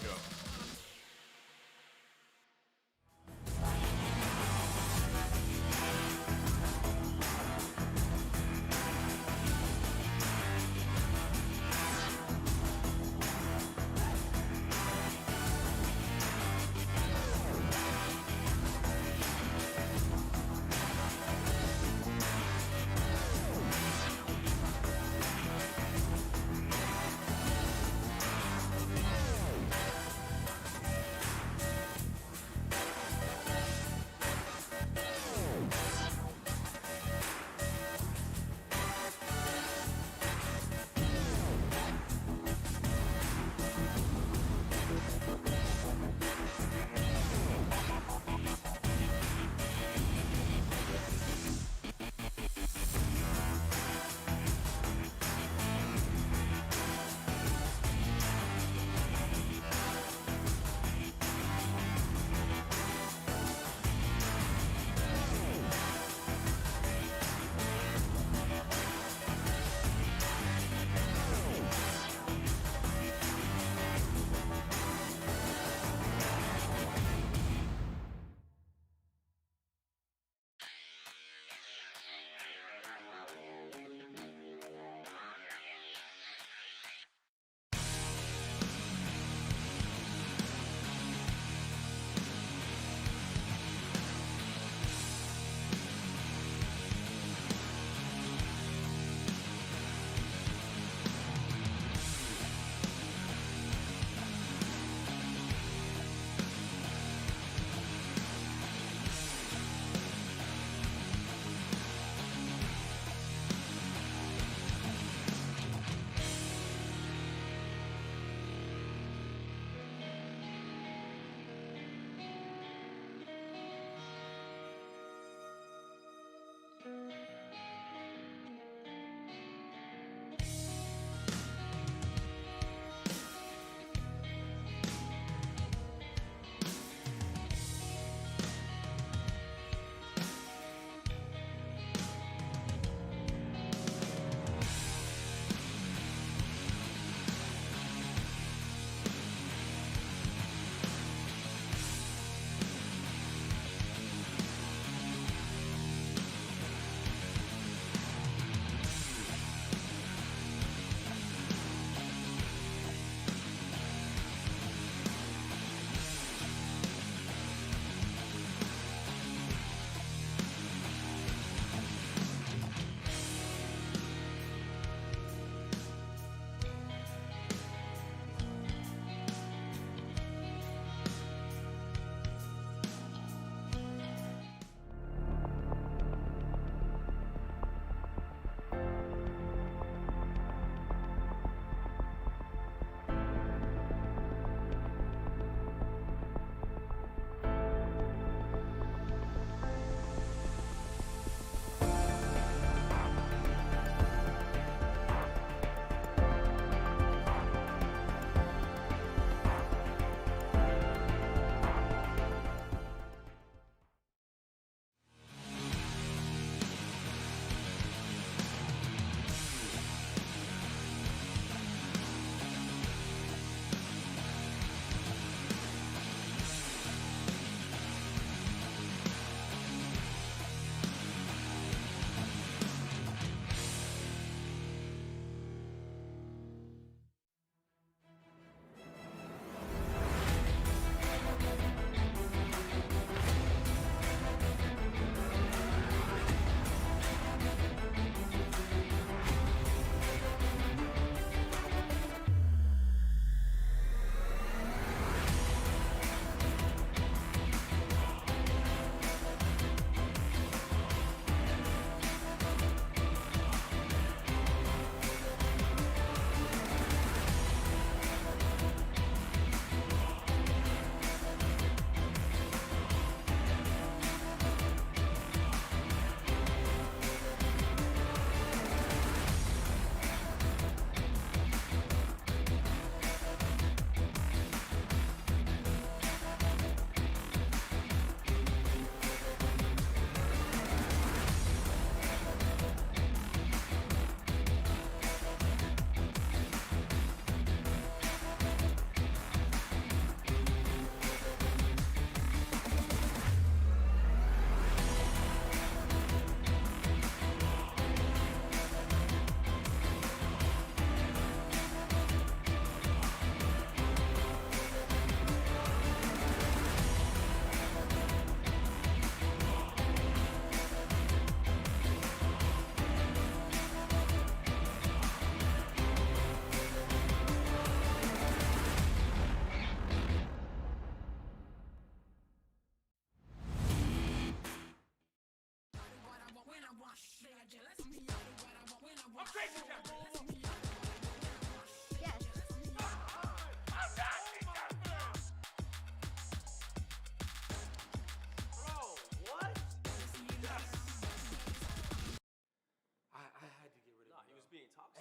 go.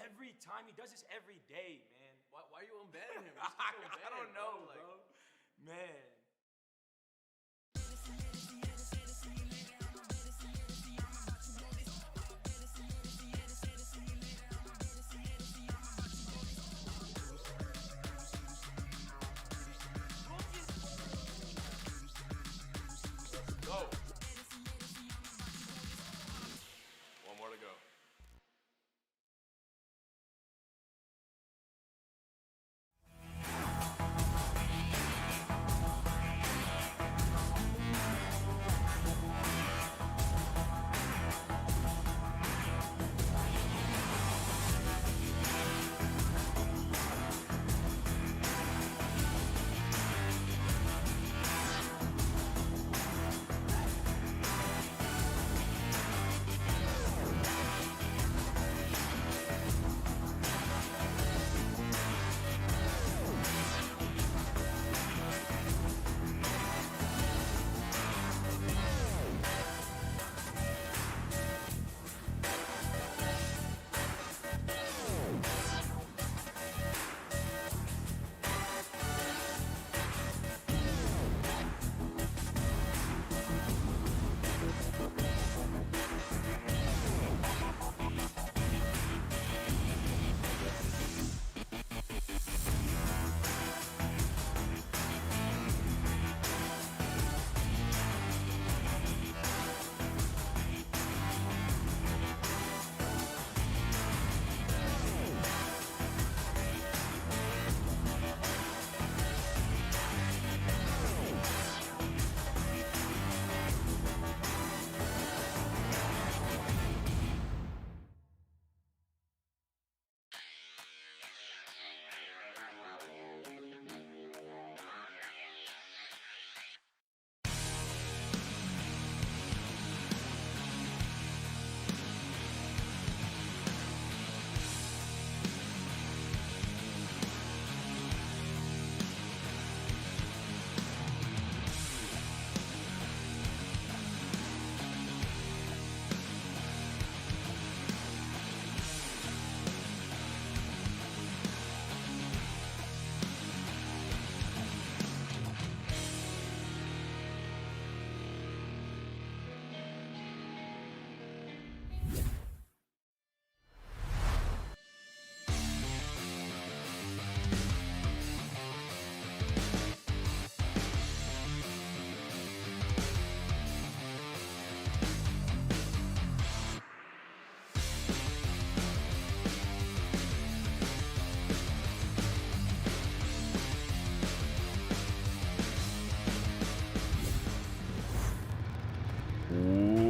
Every time he does this every day, man. Why are you unbanning him? I don't know, bro. Man. Let's go. One more to go.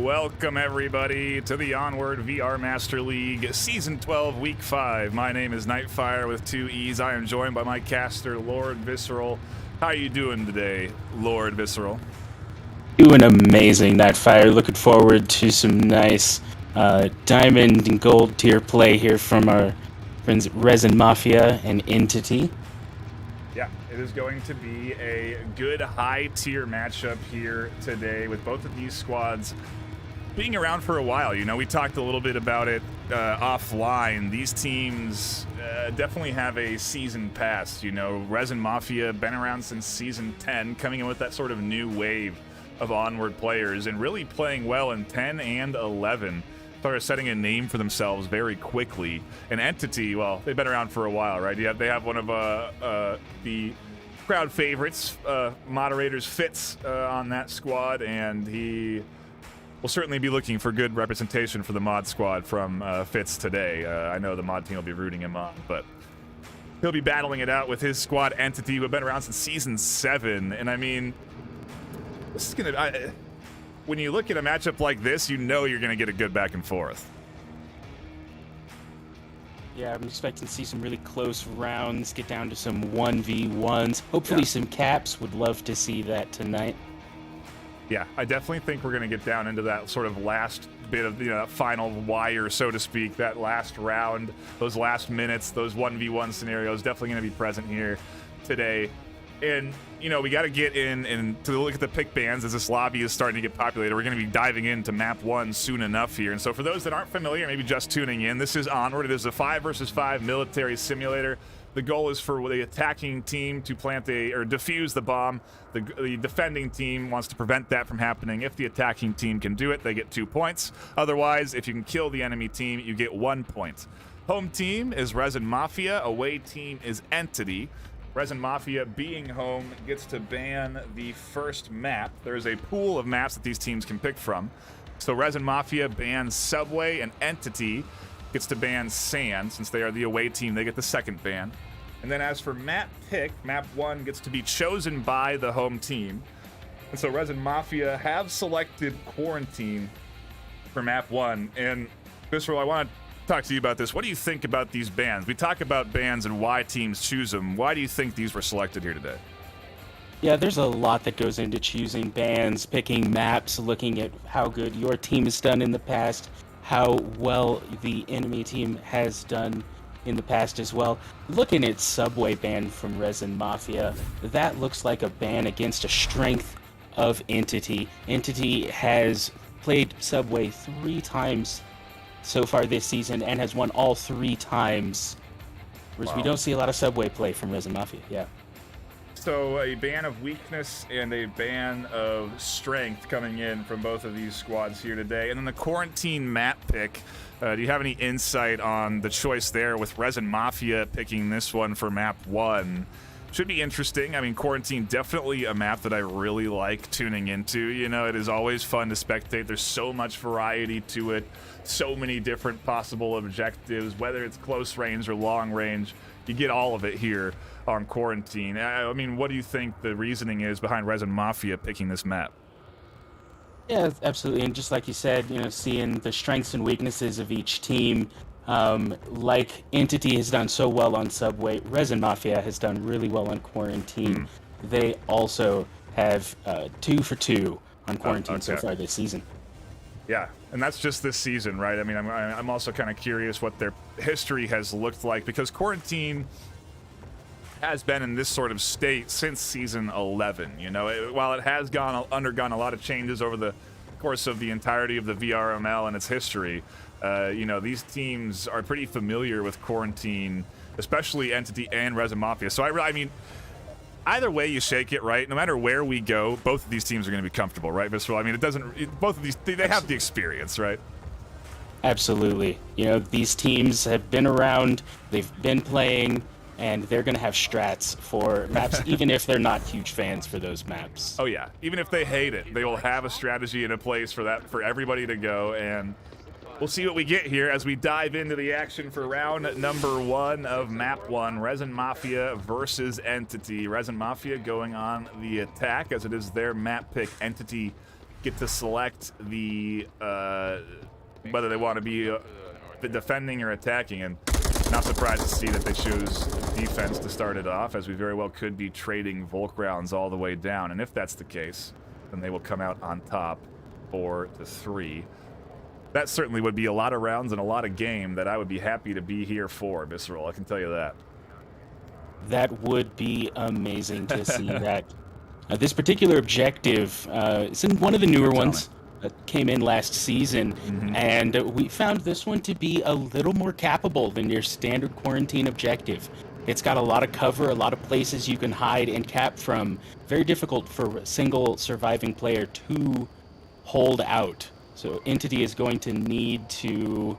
Welcome, everybody, to the Onward VR Master League Season 12, Week 5. My name is Nightfire with 2 E's. I am joined by my caster, Lord Visceral. How are you doing today, Lord Visceral? Doing amazing, Nightfire. Looking forward to some nice diamond and gold tier play here from our friends Resin Mafia and Entity. Yeah, it is going to be a good high-tier matchup here today with both of these squads being around for a while. You know, we talked a little bit about it offline. These teams definitely have a season past. You know, Resin Mafia been around since Season 10, coming in with that sort of new wave of Onward players and really playing well in 10 and 11. Started setting a name for themselves very quickly. An Entity, well, they've been around for a while, right? Yeah, they have one of the crowd favorites, moderators Fitz, on that squad, and he will certainly be looking for good representation for the mod squad from Fitz today. I know the mod team will be rooting him on, but he'll be battling it out with his squad Entity, who have been around since Season 7, and I mean, this is gonna... when you look at a matchup like this, you know you're going to get a good back and forth. Yeah, I'm expecting to see some really close rounds, get down to some 1v1s. Hopefully some caps. Would love to see that tonight. Yeah, I definitely think we're going to get down into that sort of last bit of that final wire, so to speak, that last round, those last minutes, those 1v1 scenarios, definitely going to be present here today. And, we got to get in and to look at the pick bans as this lobby is starting to get populated. We're going to be diving into map 1 soon enough here. And so for those that aren't familiar, maybe just tuning in, this is Onward. It is a 5 versus 5 military simulator. The goal is for the attacking team to defuse the bomb. The defending team wants to prevent that from happening. If the attacking team can do it, they get 2 points. Otherwise, if you can kill the enemy team, you get 1 point. Home team is Resin Mafia. Away team is Entity. Resin Mafia, being home, gets to ban the first map. There's a pool of maps that these teams can pick from. So Resin Mafia bans Subway, and Entity gets to ban Sand. Since they are the away team, they get the second ban. And then as for map pick, map 1 gets to be chosen by the home team. And so Resin Mafia have selected Quarantine for map 1. And Visceral, I want to talk to you about this. What do you think about these bans? We talk about bans and why teams choose them. Why do you think these were selected here today? Yeah, there's a lot that goes into choosing bans, picking maps, looking at how good your team has done in the past, how well the enemy team has done in the past as well. Looking at Subway ban from Resin Mafia, that looks like a ban against a strength of Entity. Entity has played Subway 3 times so far this season and has won all 3 times. Whereas we don't see a lot of Subway play from Resin Mafia. Yeah. So a ban of weakness and a ban of strength coming in from both of these squads here today. And then the Quarantine map pick. Do you have any insight on the choice there with Resin Mafia picking this one for map 1? Should be interesting. I mean, Quarantine, definitely a map that I really like tuning into. It is always fun to spectate. There's so much variety to it. So many different possible objectives, whether it's close range or long range. You get all of it here on Quarantine. I mean, what do you think the reasoning is behind Resin Mafia picking this map? Yeah, absolutely. And just like you said, seeing the strengths and weaknesses of each team, like Entity has done so well on Subway, Resin Mafia has done really well on Quarantine. They also have 2 for 2 on Quarantine so far this season. Yeah, and that's just this season, right? I mean, I'm also kind of curious what their history has looked like, because Quarantine has been in this sort of state since season 11. While it has undergone a lot of changes over the course of the entirety of the VRML and its history, these teams are pretty familiar with Quarantine, especially Entity and Resin Mafia. So I mean, either way you shake it, right? No matter where we go, both of these teams are going to be comfortable, right, Visceral? I mean, both of these, they have the experience, right? Absolutely. These teams have been around, they've been playing, and they're going to have strats for maps, even if they're not huge fans for those maps. Oh, yeah. Even if they hate it, they will have a strategy in a place for everybody to go, and we'll see what we get here as we dive into the action for round number 1 of map 1, Resin Mafia versus Entity. Resin Mafia going on the attack, as it is their map pick. Entity get to select the whether they want to be defending or attacking, and not surprised to see that they choose defense to start it off, as we very well could be trading Volk rounds all the way down. And if that's the case, then they will come out on top 4-3. That certainly would be a lot of rounds and a lot of game that I would be happy to be here for, Visceral. I can tell you that. That would be amazing to see that. This particular objective is in one of the newer ones that came in last season, and we found this one to be a little more capable than your standard Quarantine objective. It's got a lot of cover, a lot of places you can hide and cap from. Very difficult for a single surviving player to hold out. So Entity is going to need to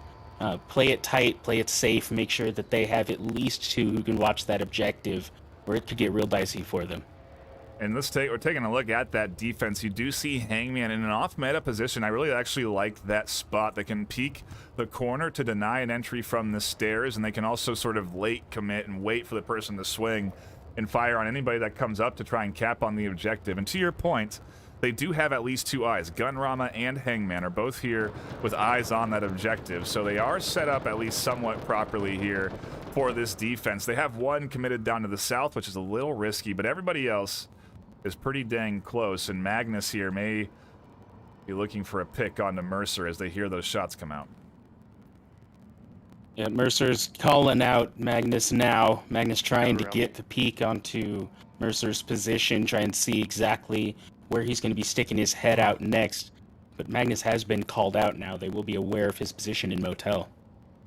play it tight, play it safe, make sure that they have at least 2 who can watch that objective, or it could get real dicey for them. And we're taking a look at that defense. You do see Hangman in an off-meta position. I really actually like that spot. They can peek the corner to deny an entry from the stairs, and they can also sort of late commit and wait for the person to swing and fire on anybody that comes up to try and cap on the objective. And to your point, they do have at least 2 eyes. Gunrama and Hangman are both here with eyes on that objective, so they are set up at least somewhat properly here for this defense. They have 1 committed down to the south, which is a little risky, but everybody else is pretty dang close, and Magnus here may, be looking for a pick onto Mercer as they hear those shots come out. Yeah, Mercer's calling out Magnus now. Magnus trying to get the peek onto Mercer's position, try and see exactly where he's going to be sticking his head out next. But Magnus has been called out now. They will be aware of his position in Motel.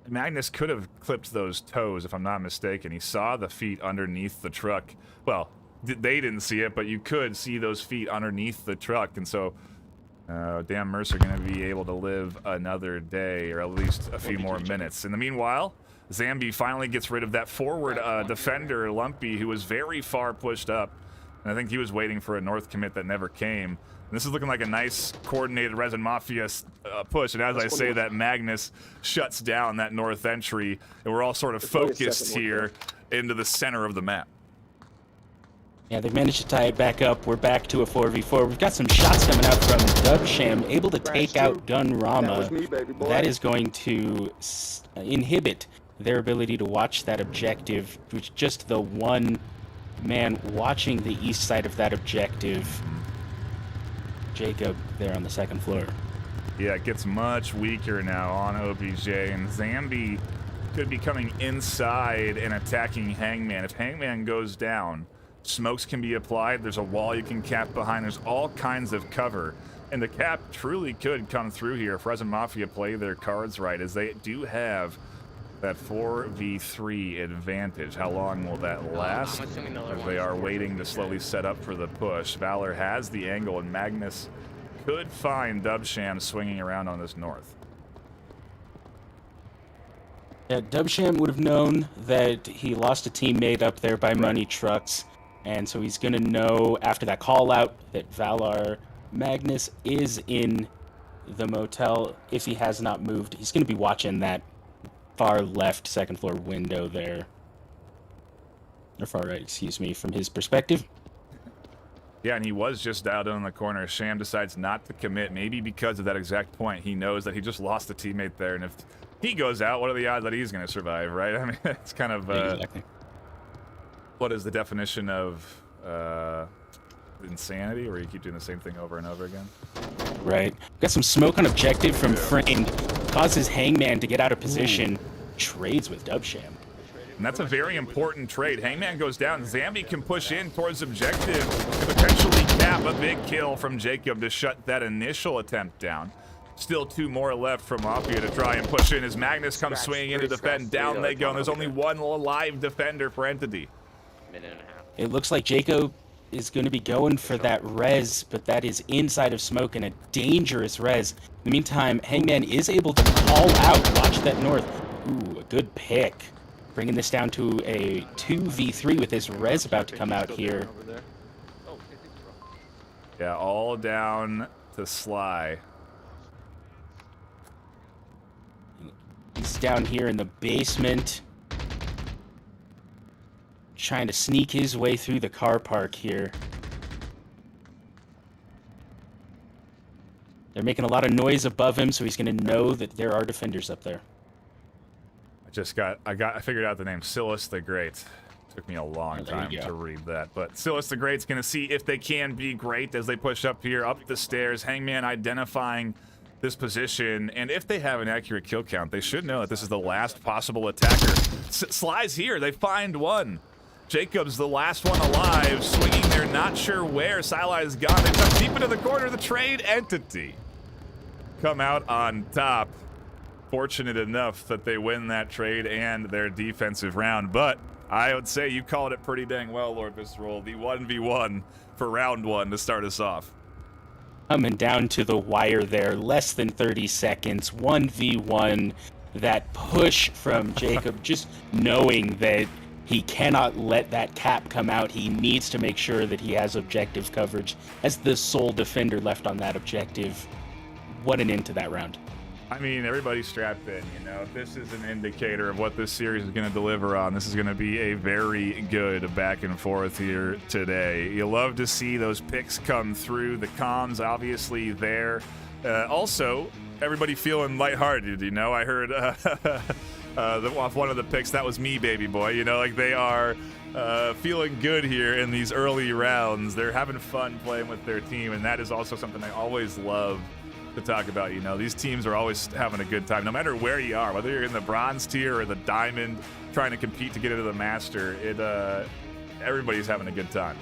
Magnus could have clipped those toes, if I'm not mistaken. He saw the feet underneath the truck. Well, they didn't see it, but you could see those feet underneath the truck. And so, damn Mercer going to be able to live another day, or at least a few more minutes. In the meanwhile, Zambi finally gets rid of that forward defender, Lumpy, who was very far pushed up. And I think he was waiting for a north commit that never came. And this is looking like a nice coordinated Resin Mafia push. And as I say that, Magnus shuts down that north entry. And we're all sort of focused here into the center of the map. Yeah, they've managed to tie it back up. We're back to a 4v4. We've got some shots coming out from Dubsham, able to take out Gun Rama. That is going to inhibit their ability to watch that objective, which just the one man watching the east side of that objective. Jacob there on the second floor. Yeah, it gets much weaker now on OBJ, and Zambi could be coming inside and attacking Hangman. If Hangman goes down, smokes can be applied, there's a wall you can cap behind, there's all kinds of cover. And the cap truly could come through here if Resin Mafia play their cards right, as they do have that 4v3 advantage. How long will that last? As they are waiting to slowly set up for the push. Valor has the angle, and Magnus could find Dubsham swinging around on this north. Yeah, Dubsham would have known that he lost a teammate up there by Money Trucks, and so he's going to know after that call out that Valor Magnus is in the motel. If he has not moved, he's going to be watching that far left second floor window there. Or far right, excuse me, from his perspective. Yeah, and he was just out on the corner. Sham decides not to commit, maybe because of that exact point. He knows that he just lost a teammate there, and if he goes out, what are the odds that he's going to survive, right? I mean, it's kind of, Exactly. What is the definition of insanity, where you keep doing the same thing over and over again? Right. Got some smoke on objective from Framed. Causes Hangman to get out of position. Trades with Dubsham. And that's a very important trade. Hangman goes down. Zambi can push in towards objective to potentially cap a big kill from Jacob to shut that initial attempt down. Still two more left from Mafia to try and push in as Magnus comes swinging in to defend. Down they go, and there's only one live defender for Entity. Minute and a half. It looks like Jacob is going to be going for that res, but that is inside of smoke and a dangerous res. In the meantime, Hangman is able to call out. Watch that north. Ooh, a good pick. Bringing this down to a 2v3 with this res about to come out here. Yeah, all down to Sly. He's down here in the basement, trying to sneak his way through the car park here. They're making a lot of noise above him, so he's going to know that there are defenders up there. I figured out the name, Silas the Great. Took me a long time to read that, but Silas the Great's going to see if they can be great as they push up here, up the stairs. Hangman identifying this position, and if they have an accurate kill count, they should know that this is the last possible attacker. Sly's here, they find one. Jacob's the last one alive, swinging there, not sure where. Sili is gone. They come deep into the corner. The trade Entity come out on top. Fortunate enough that they win that trade and their defensive round, but I would say you called it pretty dang well, Lord Visceral. The 1v1 for round one to start us off. Coming down to the wire there, less than 30 seconds, 1v1. That push from Jacob, just knowing that he cannot let that cap come out. He needs to make sure that he has objective coverage as the sole defender left on that objective. What an end to that round. I mean, everybody's strapped in, you know. This is an indicator of what this series is going to deliver on. This is going to be a very good back and forth here today. You love to see those picks come through. The comms obviously there. Also, everybody feeling lighthearted, you know. I heard off one of the picks, that was me, baby boy. You know, like they are feeling good here in these early rounds. They're having fun playing with their team, and that is also something I always love to talk about. You know, these teams are always having a good time, no matter where you are, whether you're in the bronze tier or the diamond, trying to compete to get into the master. Everybody's having a good time.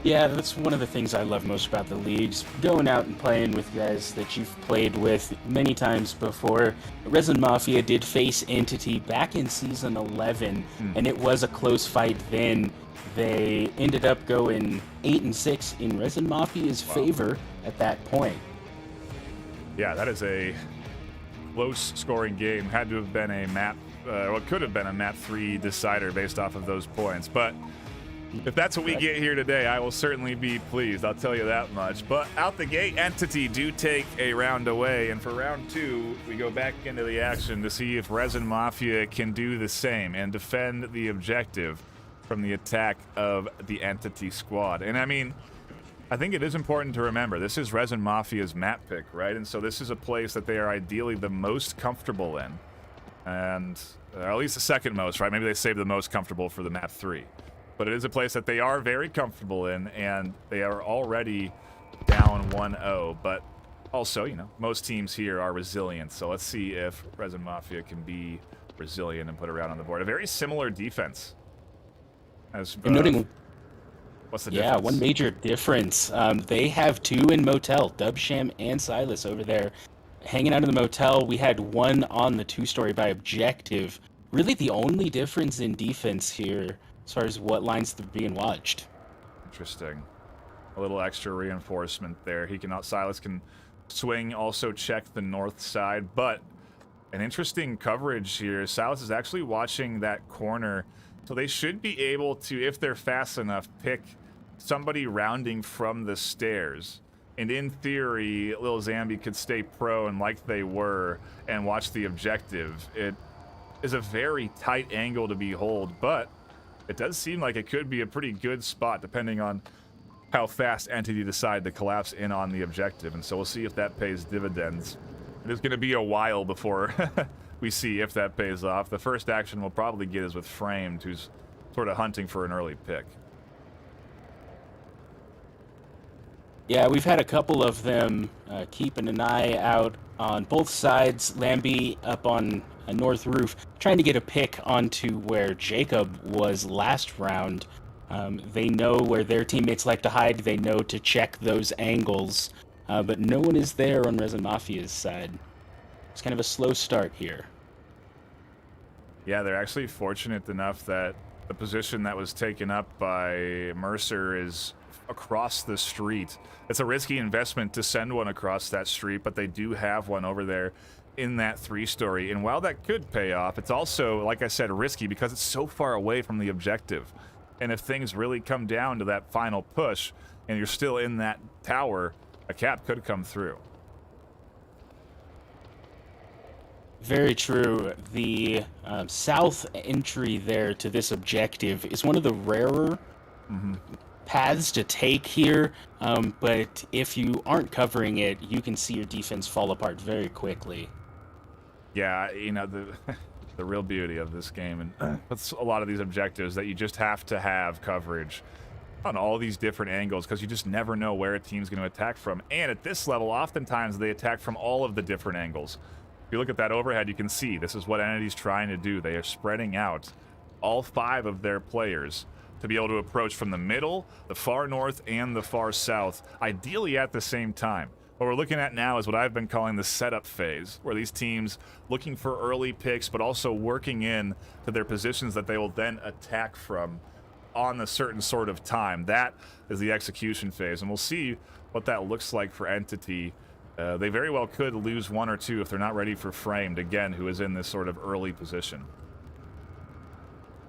Yeah, that's one of the things I love most about the leagues. Going out and playing with guys that you've played with many times before. Resin Mafia did face Entity back in Season 11, and it was a close fight then. They ended up going 8-6 in Resin Mafia's favor at that point. Yeah, that is a close scoring game. Had to have been a map, well, it could have been a map 3 decider based off of those points, but if that's what we get here today, I will certainly be pleased. I'll tell you that much. But out the gate, Entity do take a round away. And for round 2, we go back into the action to see if Resin Mafia can do the same and defend the objective from the attack of the Entity squad. And I mean, I think it is important to remember, this is Resin Mafia's map pick, right? And so this is a place that they are ideally the most comfortable in. And or at least the second most, right? Maybe they saved the most comfortable for the map 3. But it is a place that they are very comfortable in, and they are already down 1-0. But also, you know, most teams here are resilient. So let's see if Resin Mafia can be resilient and put a round on the board. A very similar defense. As Noting, what's the difference? Yeah, one major difference. They have 2 in Motel, Dubsham and Silas over there. Hanging out in the Motel, we had 1 on the 2-story by objective. Really the only difference in defense here as far as what lines are being watched. Interesting. A little extra reinforcement there. Silas can swing, also check the north side, but an interesting coverage here. Silas is actually watching that corner, so they should be able to, if they're fast enough, pick somebody rounding from the stairs. And in theory, Lil Zambi could stay prone like they were and watch the objective. It is a very tight angle to behold, but it does seem like it could be a pretty good spot depending on how fast Entity decide to collapse in on the objective. And so we'll see if that pays dividends. It is going to be a while before we see if that pays off. The first action we'll probably get is with Framed, who's sort of hunting for an early pick. Yeah, we've had a couple of them keeping an eye out on both sides. Lambie up on a north roof, trying to get a pick onto where Jacob was last round. They know where their teammates like to hide. They know to check those angles, but no one is there on Resin Mafia's side. It's kind of a slow start here. Yeah, they're actually fortunate enough that the position that was taken up by Mercer is across the street. It's a risky investment to send one across that street, but they do have one over there in that 3-story. And while that could pay off, it's also, like I said, risky because it's so far away from the objective. And if things really come down to that final push and you're still in that tower, a cap could come through. Very true. The south entry there to this objective is one of the rarer paths to take here, but if you aren't covering it, you can see your defense fall apart very quickly. Yeah, you know, the real beauty of this game, and that's a lot of these objectives, that you just have to have coverage on all these different angles because you just never know where a team's going to attack from. And at this level, oftentimes they attack from all of the different angles. If you look at that overhead, you can see this is what Entity's trying to do. They are spreading out all 5 of their players to be able to approach from the middle, the far north, and the far south, ideally at the same time. What we're looking at now is what I've been calling the setup phase, where these teams looking for early picks, but also working in to their positions that they will then attack from on a certain sort of time. That is the execution phase, and we'll see what that looks like for Entity. They very well could lose 1 or 2 if they're not ready for Framed, again, who is in this sort of early position.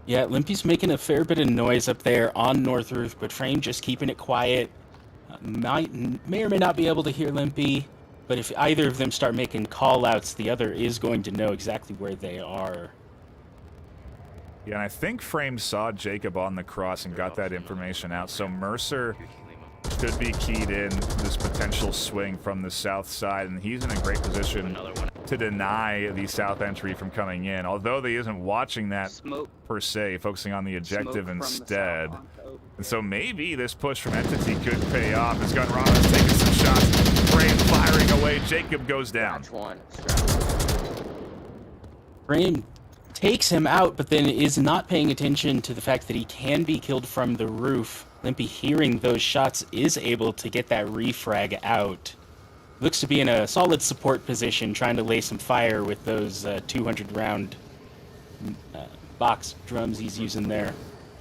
Yeah, Limpy's making a fair bit of noise up there on North Roof, but Frame just keeping it quiet. May or may not be able to hear Limpy, but if either of them start making call-outs, the other is going to know exactly where they are. Yeah, and I think Frame saw Jacob on the cross and got that information out, so Mercer could be keyed in this potential swing from the south side, and he's in a great position to deny the south entry from coming in, although they isn't watching that per se, focusing on the objective instead. And so maybe this push from Entity could pay off as Gunrana's taking some shots. Frame firing away. Jacob goes down. Frame takes him out, but then is not paying attention to the fact that he can be killed from the roof. Limpy, hearing those shots, is able to get that refrag out. Looks to be in a solid support position, trying to lay some fire with those 200-round box drums he's using there.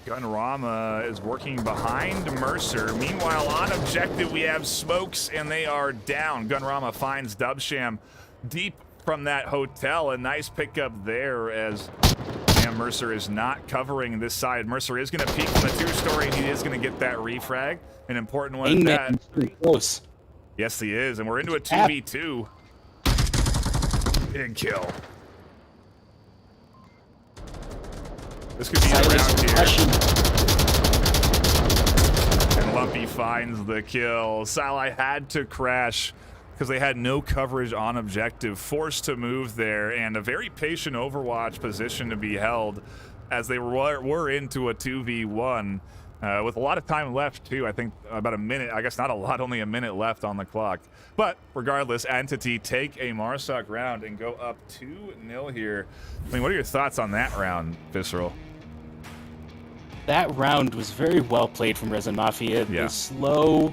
Gunrama is working behind Mercer. Meanwhile, on objective, we have Smokes, and they are down. Gunrama finds Dubsham deep from that hotel. A nice pickup there as Mercer is not covering this side. Mercer is going to peek from the 2-story, and he is going to get that refrag. An important one at that. Pretty close. Yes, he is, and we're into a 2v2. Big kill. This could be around here. And Lumpy finds the kill. Sali had to crash because they had no coverage on objective, forced to move there, and a very patient Overwatch position to be held as they were into a 2v1 with a lot of time left too. I think about a minute, I guess not a lot, only a minute left on the clock. But regardless, Entity take a Marsoc round and go up 2-0 here. I mean, what are your thoughts on that round, Visceral? That round was very well played from Resin Mafia. Yeah. The slow,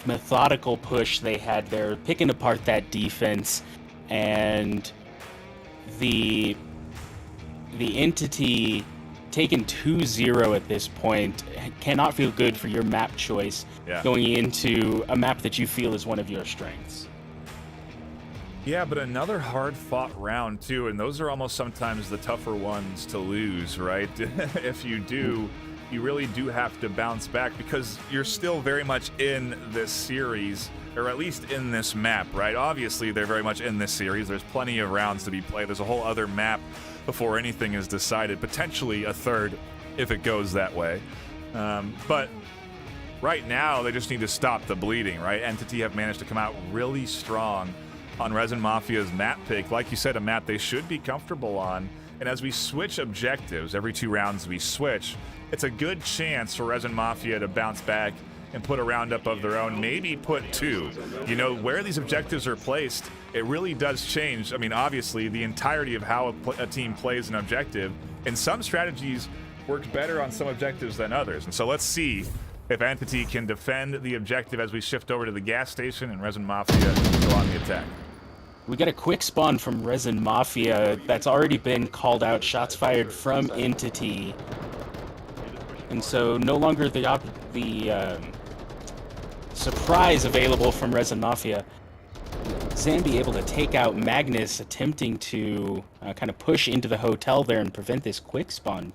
methodical push they had there, picking apart that defense, and the Entity taken 2-0 at this point cannot feel good for your map choice going into a map that you feel is one of your strengths. Yeah, but another hard-fought round, too, and those are almost sometimes the tougher ones to lose, right? If you do, you really do have to bounce back because you're still very much in this series, or at least in this map, right? Obviously, they're very much in this series. There's plenty of rounds to be played. There's a whole other map before anything is decided, potentially a third if it goes that way. But right now, they just need to stop the bleeding, right? Entity have managed to come out really strong on Resin Mafia's map pick. Like you said, a map they should be comfortable on. And as we switch objectives, every 2 rounds we switch, it's a good chance for Resin Mafia to bounce back and put a round up of their own, maybe put 2. You know, where these objectives are placed, it really does change. I mean, obviously, the entirety of how a team plays an objective, and some strategies work better on some objectives than others. And so let's see if Entity can defend the objective as we shift over to the gas station and Resin Mafia go on the attack. We got a quick spawn from Resin Mafia that's already been called out, shots fired from Entity. And so no longer the surprise available from Resin Mafia. Zambi able to take out Magnus, attempting to kind of push into the hotel there and prevent this quick spawn.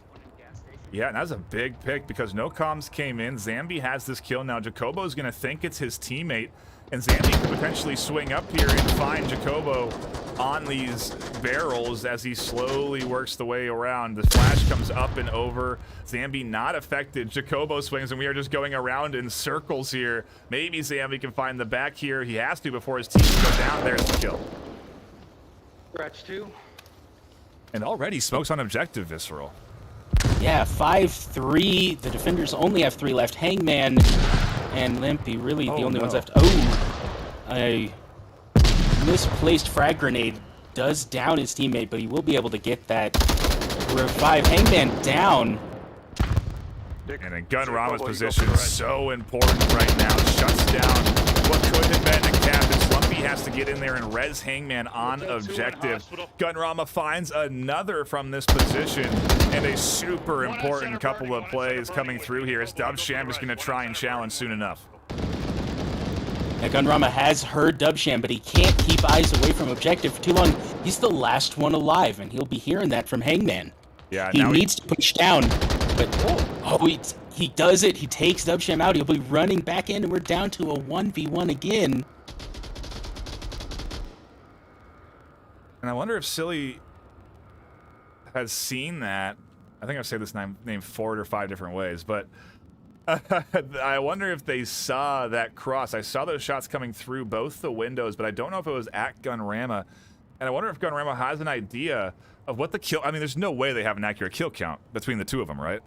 Yeah, and that's a big pick because no comms came in. Zambi has this kill now. Jacobo's going to think it's his teammate, and Zambi can potentially swing up here and find Jacobo on these barrels as he slowly works the way around. The flash comes up and over. Zambi not affected. Jacobo swings, and we are just going around in circles here. Maybe Zambi can find the back here. He has to before his team go down. There's the kill. Scratch 2. And already Smokes on objective, Visceral. Yeah, 5-3. The defenders only have 3 left. Hangman and Limpy really the only ones left. Oh, a misplaced frag grenade does down his teammate, but he will be able to get that revive. Hangman down. And in Gunrama's position, so important right now. Shuts down what could have been a cap. Lumpy has to get in there and res Hangman on objective. Gunrama finds another from this position, and a super important couple of plays coming through here as Dubsham is going to try and challenge soon enough. Now, Gunrama has heard Dubsham, but he can't keep eyes away from objective for too long. He's the last one alive, and he'll be hearing that from Hangman. Yeah, he needs to push down, but he does it. He takes Dubsham out. He'll be running back in, and we're down to a 1v1 again. And I wonder if Silly has seen that. I think I've said this name 4 or 5 different ways, but I wonder if they saw that cross. I saw those shots coming through both the windows, but I don't know if it was at Gunrama. And I wonder if Gunrama has an idea of what the kill... I mean, there's no way they have an accurate kill count between the two of them, right?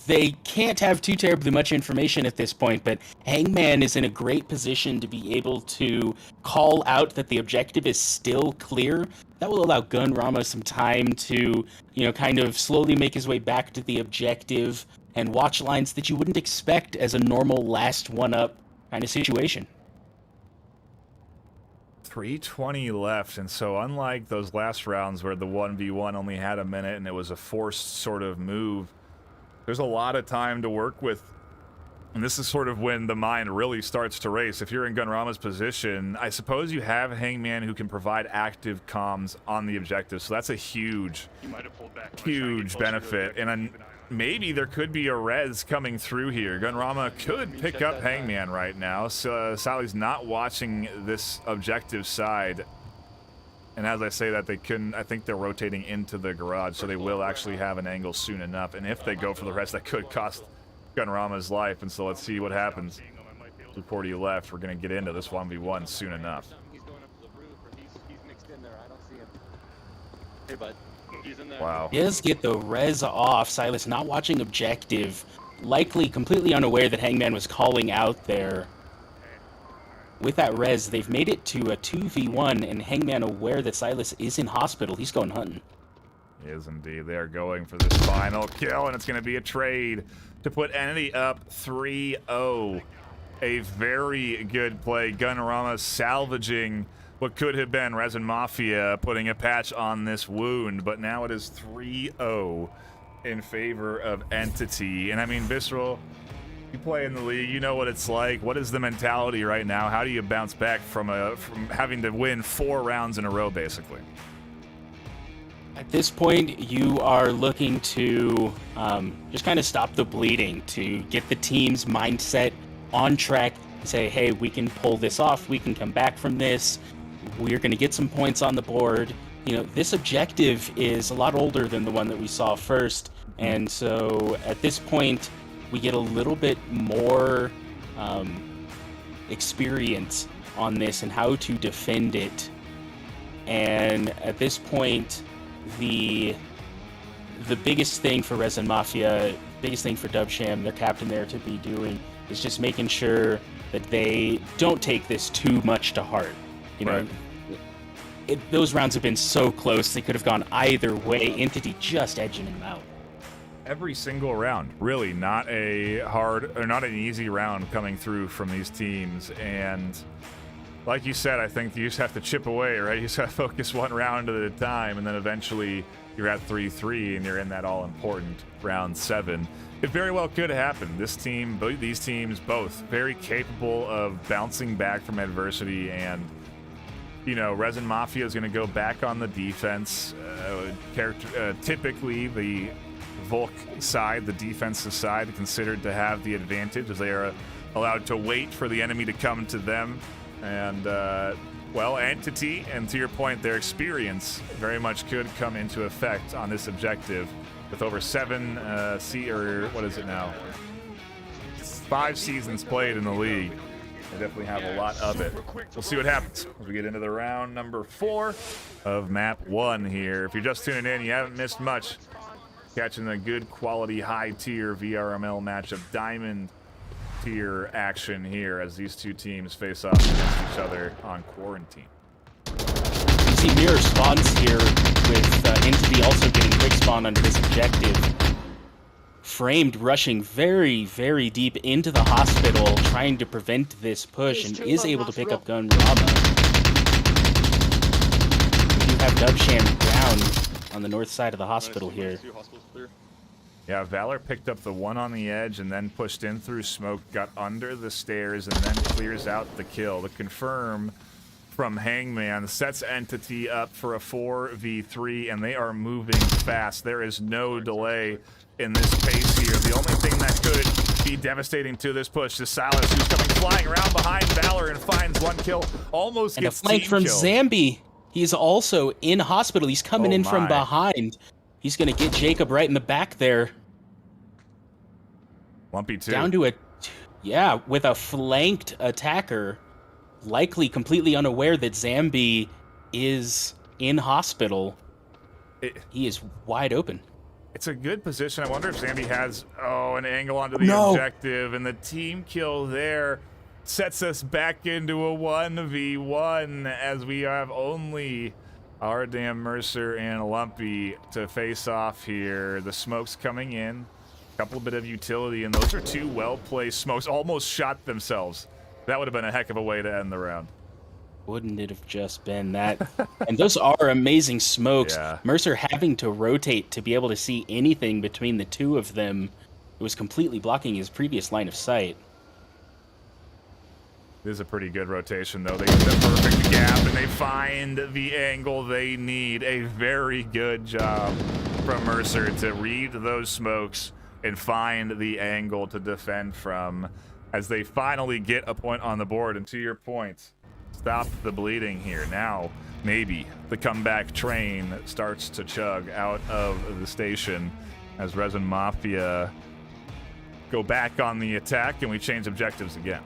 they can't have too terribly much information at this point, but Hangman is in a great position to be able to call out that the objective is still clear. That will allow Gun Rama some time to, kind of slowly make his way back to the objective and watch lines that you wouldn't expect as a normal last one-up kind of situation. 3:20 left, and so unlike those last rounds where the 1v1 only had a minute and it was a forced sort of move, there's a lot of time to work with, and this is sort of when the mind really starts to race. If you're in Gunrama's position, I suppose you have Hangman who can provide active comms on the objective, so that's a huge benefit, and maybe there could be a res coming through here. Gunrama could pick up Hangman right now, so Sally's not watching this objective side. And as I say that, they couldn't. I think they're rotating into the garage, so they will actually have an angle soon enough. And if they go for the rest, that could cost Gunrama's life. And so let's see what happens. 240 left. We're going to get into this 1v1 soon enough. He's going up to the roof, or he's mixed in there. I don't see him. Hey, bud. He's in there. Wow. He does get the res off. Silas not watching objective, likely completely unaware that Hangman was calling out there. With that res, they've made it to a 2v1, and Hangman aware that Silas is in hospital. He's going hunting. He is indeed. They are going for this final kill, and it's going to be a trade to put Entity up 3-0. A very good play. Gunrama salvaging what could have been Resin Mafia, putting a patch on this wound, but now it is 3-0 in favor of Entity. And I mean, Visceral, you play in the league, you know what it's like. What is the mentality right now? How do you bounce back from having to win 4 rounds in a row, basically? At this point, you are looking to just kind of stop the bleeding, to get the team's mindset on track, and say, hey, we can pull this off, we can come back from this, we're going to get some points on the board. This objective is a lot older than the one that we saw first, and so at this point, we get a little bit more experience on this and how to defend it. And at this point, the biggest thing for Resin Mafia, biggest thing for Dubsham, their captain there, to be doing is just making sure that they don't take this too much to heart. Right. Those rounds have been so close; they could have gone either way. Entity just edging them out. Every single round, really, not a hard or not an easy round coming through from these teams. And like you said, I think you just have to chip away, right? You just have to focus one round at a time, and then eventually you're at 3-3 and you're in that all-important round 7. It very well could happen. These teams, both very capable of bouncing back from adversity, and Resin Mafia is going to go back on the defense. Typically, the Volk side, the defensive side, considered to have the advantage, as they are allowed to wait for the enemy to come to them. And, Entity, and to your point, their experience very much could come into effect on this objective. With over 7 5 seasons played in the league, they definitely have a lot of it. We'll see what happens as we get into the round number 4 of map 1 here. If you're just tuning in, you haven't missed much. Catching the good quality high tier VRML matchup, diamond tier action here as these two teams face off against each other on quarantine. You see mirror spawns here with Entity also getting quick spawn under this objective. Framed rushing very, very deep into the hospital, trying to prevent this push, and is able to pick up Gun Rama. We do have Dubsham down on the north side of the hospital here. Yeah, Valor picked up the one on the edge and then pushed in through smoke, got under the stairs, and then clears out the kill. The confirm from Hangman sets Entity up for a 4v3, and they are moving fast. There is no delay in this pace here. The only thing that could be devastating to this push is Silas, who's coming flying around behind Valor and finds one kill, almost and gets a flank from kill. Zambi. He's also in hospital. He's coming in from behind. He's going to get Jacob right in the back there. Lumpy too. Down to with a flanked attacker, likely completely unaware that Zambi is in hospital. He is wide open. it's a good position. I wonder if Zambi has, an angle onto the objective, and the team kill there sets us back into a 1v1 as we have only our damn Mercer and Lumpy to face off here. The smoke's coming in, a couple bit of utility, and those are two well-placed smokes. Almost shot themselves. That would have been a heck of a way to end the round. Wouldn't it have just been that? And those are amazing smokes. Yeah. Mercer having to rotate to be able to see anything between the two of them. It was completely blocking his previous line of sight. This is a pretty good rotation, though. They get the perfect gap, and they find the angle they need. A very good job from Mercer to read those smokes and find the angle to defend from as they finally get a point on the board. And to your point, stop the bleeding here. Now, maybe the comeback train starts to chug out of the station as Resin Mafia go back on the attack, and we change objectives again.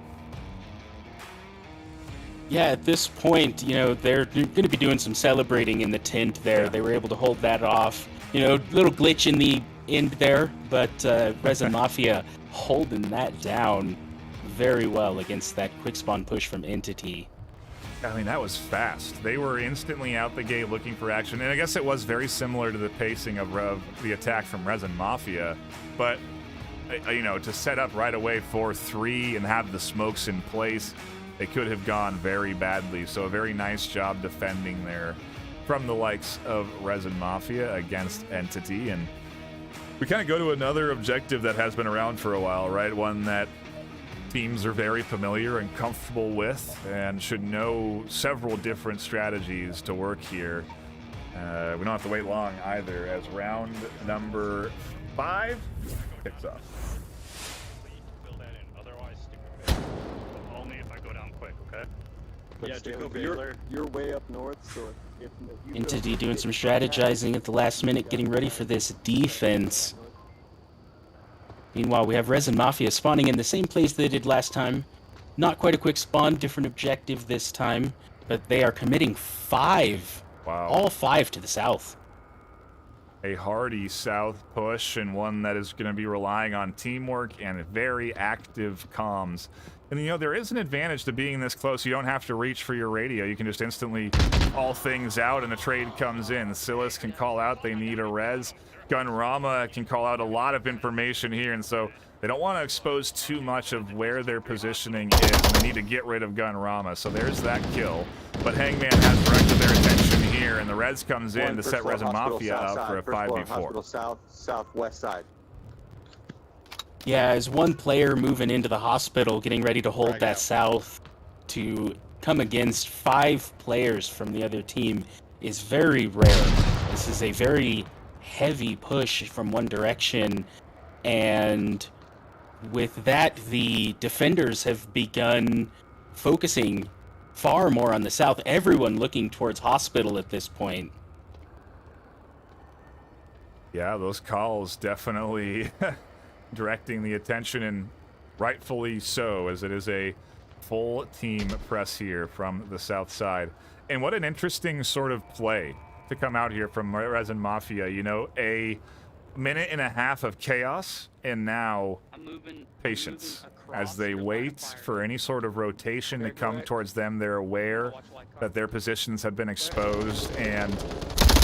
Yeah, at this point, they're going to be doing some celebrating in the tent there. Yeah. They were able to hold that off. Little glitch in the end there, but Resin Mafia holding that down very well against that quick spawn push from Entity. I mean, that was fast. They were instantly out the gate looking for action, and I guess it was very similar to the pacing of the attack from Resin Mafia, but, to set up right away for 3 and have the smokes in place, they could have gone very badly. So a very nice job defending there from the likes of Resin Mafia against Entity. And we kind of go to another objective that has been around for a while, right? One that teams are very familiar and comfortable with and should know several different strategies to work here. We don't have to wait long either as round number 5 kicks off. Yeah, Jacob, you're way up north, so if you Entity doing some strategizing at the last minute, getting ready for this defense. Meanwhile, we have Resin Mafia spawning in the same place they did last time. Not quite a quick spawn, different objective this time, but they are committing 5. Wow. All 5 to the south. A hardy south push, and one that is going to be relying on teamwork and very active comms. And there is an advantage to being this close. You don't have to reach for your radio. You can just instantly call things out and a trade comes in. Silas can call out they need a res. Gunrama can call out a lot of information here, and so they don't want to expose too much of where their positioning is. They need to get rid of Gunrama, so there's that kill. But Hangman has directed their attention here, and the res comes in to set Resin Mafia up for a 5v4. Hospital southwest side. Yeah, as one player moving into the hospital, getting ready to hold that south to come against 5 players from the other team is very rare. This is a very heavy push from one direction, and with that, the defenders have begun focusing far more on the south. Everyone looking towards hospital at this point. Yeah, those calls definitely directing the attention, and rightfully so, as it is a full team press here from the south side. And what an interesting sort of play to come out here from Resin Mafia. A minute and a half of chaos, and now patience as they wait for any sort of rotation to come towards them. They're aware that their positions have been exposed, and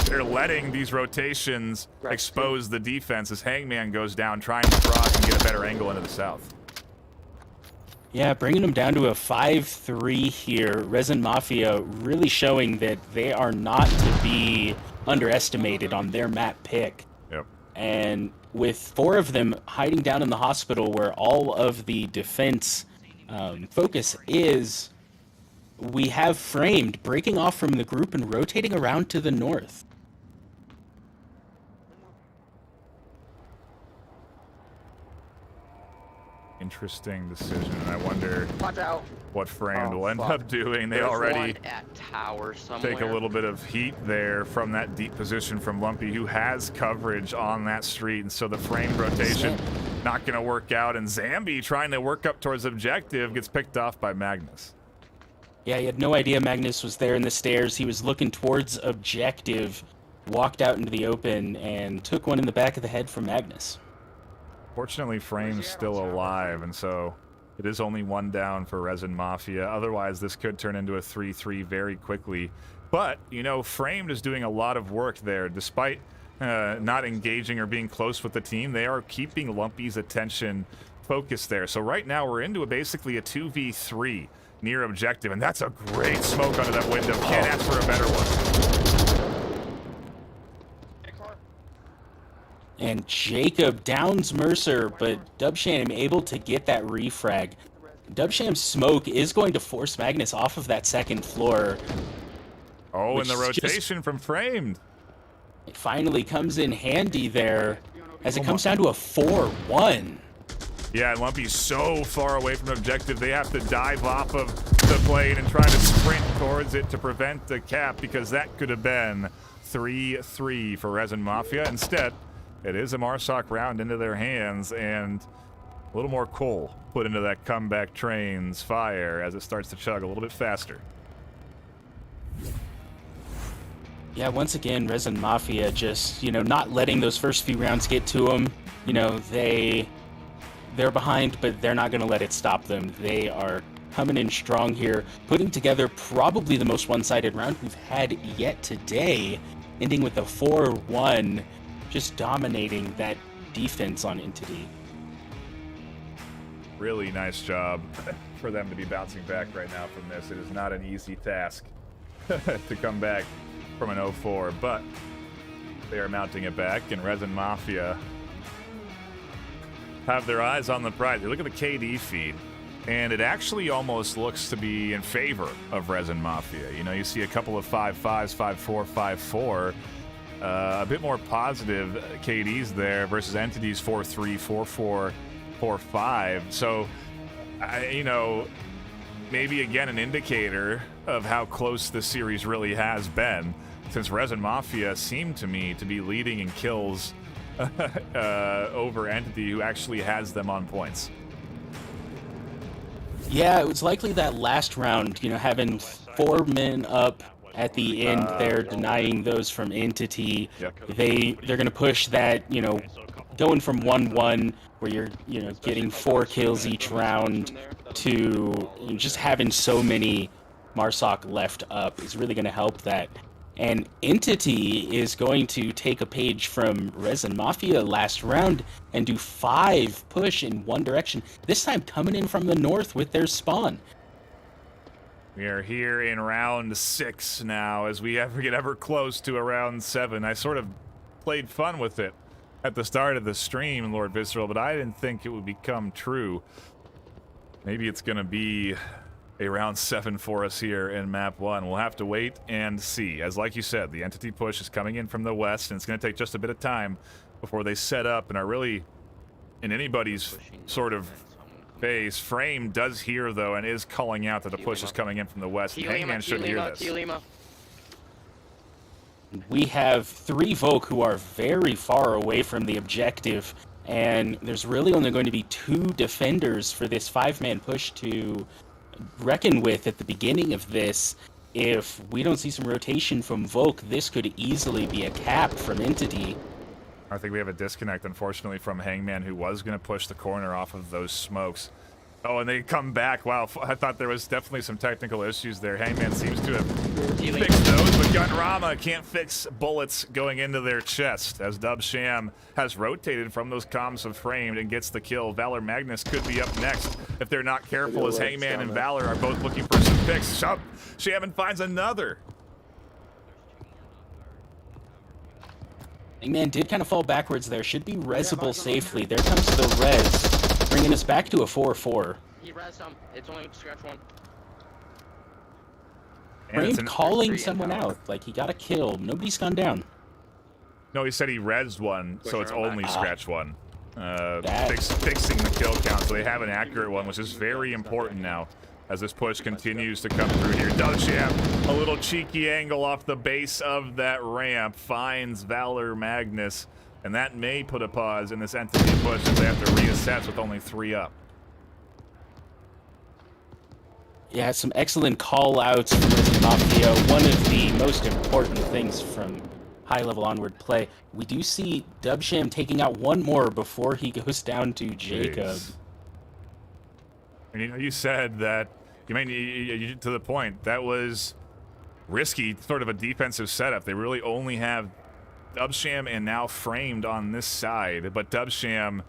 they're letting these rotations expose the defense as Hangman goes down, trying to cross and get a better angle into the south. Yeah, bringing them down to a 5-3 here. Resin Mafia really showing that they are not to be underestimated on their map pick. Yep. And with 4 of them hiding down in the hospital where all of the defense focus is, we have Framed breaking off from the group and rotating around to the north. Interesting decision, and I wonder what Framed will end fuck. up doing. They There's already one at tower somewhere. take a little bit of heat there from that deep position from Lumpy, who has coverage on that street, and so the Framed rotation not going to work out, and Zambi trying to work up towards objective gets picked off by Magnus. Yeah, he had no idea Magnus was there in the stairs. He was looking towards objective, walked out into the open and took one in the back of the head from Magnus. Fortunately, Frame's still alive, and so it is only one down for Resin Mafia. Otherwise, this could turn into a 3-3 very quickly. But, you know, Framed is doing a lot of work there. Despite not engaging or being close with the team, they are keeping Lumpy's attention focused there. So right now, we're into basically a 2v3 near objective, and that's a great smoke under that window. Can't ask for a better one. And Jacob downs Mercer, but Dubsham able to get that refrag. Dubsham's smoke is going to force Magnus off of that second floor. Oh, and the rotation from Framed. It finally comes in handy there as it comes down to a 4-1. Yeah, Lumpy's so far away from objective, they have to dive off of the plane and try to sprint towards it to prevent the cap, because that could have been 3-3 for Resin Mafia. Instead, it is a Marsoc round into their hands, and a little more coal put into that comeback train's fire as it starts to chug a little bit faster. Yeah, once again, Resin Mafia just, not letting those first few rounds get to them. They're behind, but they're not going to let it stop them. They are coming in strong here, putting together probably the most one-sided round we've had yet today, ending with a 4-1, just dominating that defense on Entity. Really nice job for them to be bouncing back right now from this. It is not an easy task to come back from an 0-4, but they are mounting it back, and Resin Mafia have their eyes on the prize. They look at the KD feed, and it actually almost looks to be in favor of Resin Mafia. You see a couple of 5-5s, 5-4, 5-4. A bit more positive KDs there versus Entity's 4-3, 4-4, 4-5. So, maybe again an indicator of how close this series really has been, since Resin Mafia seemed to me to be leading in kills over Entity, who actually has them on points. Yeah, it was likely that last round, having 4 men up at the end there, denying those from Entity. Yep. They're going to push that, going from 1-1, where you're getting 4 kills each round, to just having so many Marsoc left up is really going to help that. And Entity is going to take a page from Resin Mafia last round and do 5 push in one direction, this time coming in from the north with their spawn. We are here in round 6 now, as we get ever close to a round 7. I sort of played fun with it at the start of the stream, Lord Visceral, but I didn't think it would become true. Maybe it's going to be a round 7 for us here in map 1. We'll have to wait and see. As like you said, the Entity push is coming in from the west, and it's going to take just a bit of time before they set up and are really in anybody's sort of phase. Frame does hear, though, and is calling out that the push is coming in from the west. And Hangman should hear this. We have 3 Volk who are very far away from the objective, and there's really only going to be 2 defenders for this 5-man push to reckon with at the beginning of this. If we don't see some rotation from Volk, this could easily be a cap from Entity. I think we have a disconnect, unfortunately, from Hangman, who was going to push the corner off of those smokes. Oh, and they come back. Wow, I thought there was definitely some technical issues there. Hangman seems to have fixed those, but Gunrama can't fix bullets going into their chest, as Dubsham has rotated from those comms of Framed and gets the kill. Valor Magnus could be up next if they're not careful, as Hangman and Valor are both looking for some picks. Shaman finds another. Hangman did kind of fall backwards there. Should be resable safely. There comes the res, bringing us back to a 4-4. He res some. It's only scratch 1. Frame calling someone out. Like, he got a kill. Nobody's gone down. No, he said he rezzed one, so it's only scratch 1. Fixing the kill count, so they have an accurate one, which is very important now as this push continues to come through here. Dubsham, a little cheeky angle off the base of that ramp, finds Valor Magnus, and that may put a pause in this Entity push as they have to reassess with only 3 up. Yeah, some excellent call-outs from Resin Mafia. One of the most important things from high-level onward play. We do see Dubsham taking out one more before he goes down to Jacob. Jeez. And you said that, you to the point, that was risky, sort of a defensive setup. They really only have Dubsham and now Framed on this side, but Dubsham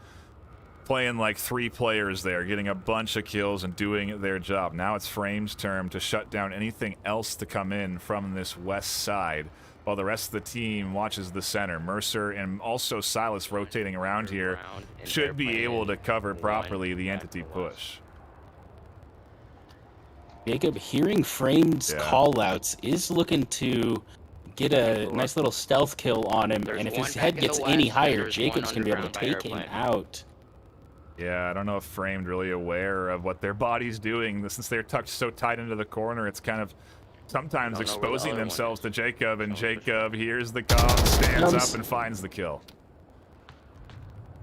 playing like 3 players there, getting a bunch of kills and doing their job. Now it's Frame's turn to shut down anything else to come in from this west side, while the rest of the team watches the center. Mercer and also Silas rotating around here should be able to cover properly the entity push. Jacob, hearing Frame's call-outs, is looking to get a nice little stealth kill on him, and if his head gets any higher, Jacob's going to be able to take him out. Yeah, I don't know if Framed really aware of what their body's doing. Since they're tucked so tight into the corner, it's kind of sometimes exposing themselves to Jacob, and Jacob hears the call, stands up, and finds the kill.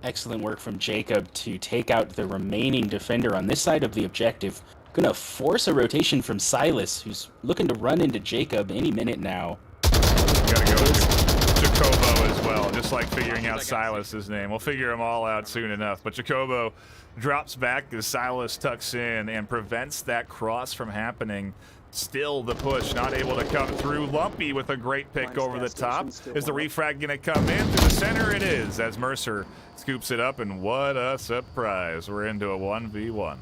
Excellent work from Jacob to take out the remaining defender on this side of the objective. Gonna force a rotation from Silas, who's looking to run into Jacob any minute now. Gotta go with Jacobo as well, just like figuring out Silas's name. We'll figure them all out soon enough. But Jacobo drops back as Silas tucks in and prevents that cross from happening. Still the push, not able to come through. Lumpy with a great pick over the top. Is the refrag gonna come in through the center? It is, as Mercer scoops it up, and what a surprise. We're into a 1v1.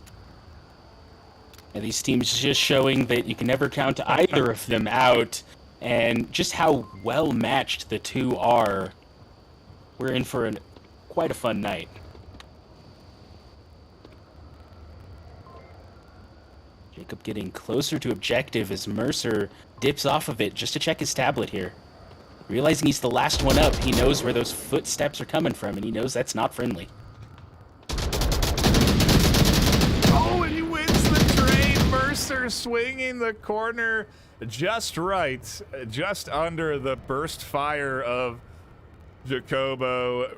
And these teams just showing that you can never count either of them out, and just how well matched the two are. We're in for quite a fun night. Jacob getting closer to objective as Mercer dips off of it just to check his tablet here. Realizing he's the last one up, he knows where those footsteps are coming from, and he knows that's not friendly. Oh, and he wins the trade. Mercer swinging the corner just right, just under the burst fire of Jacobo.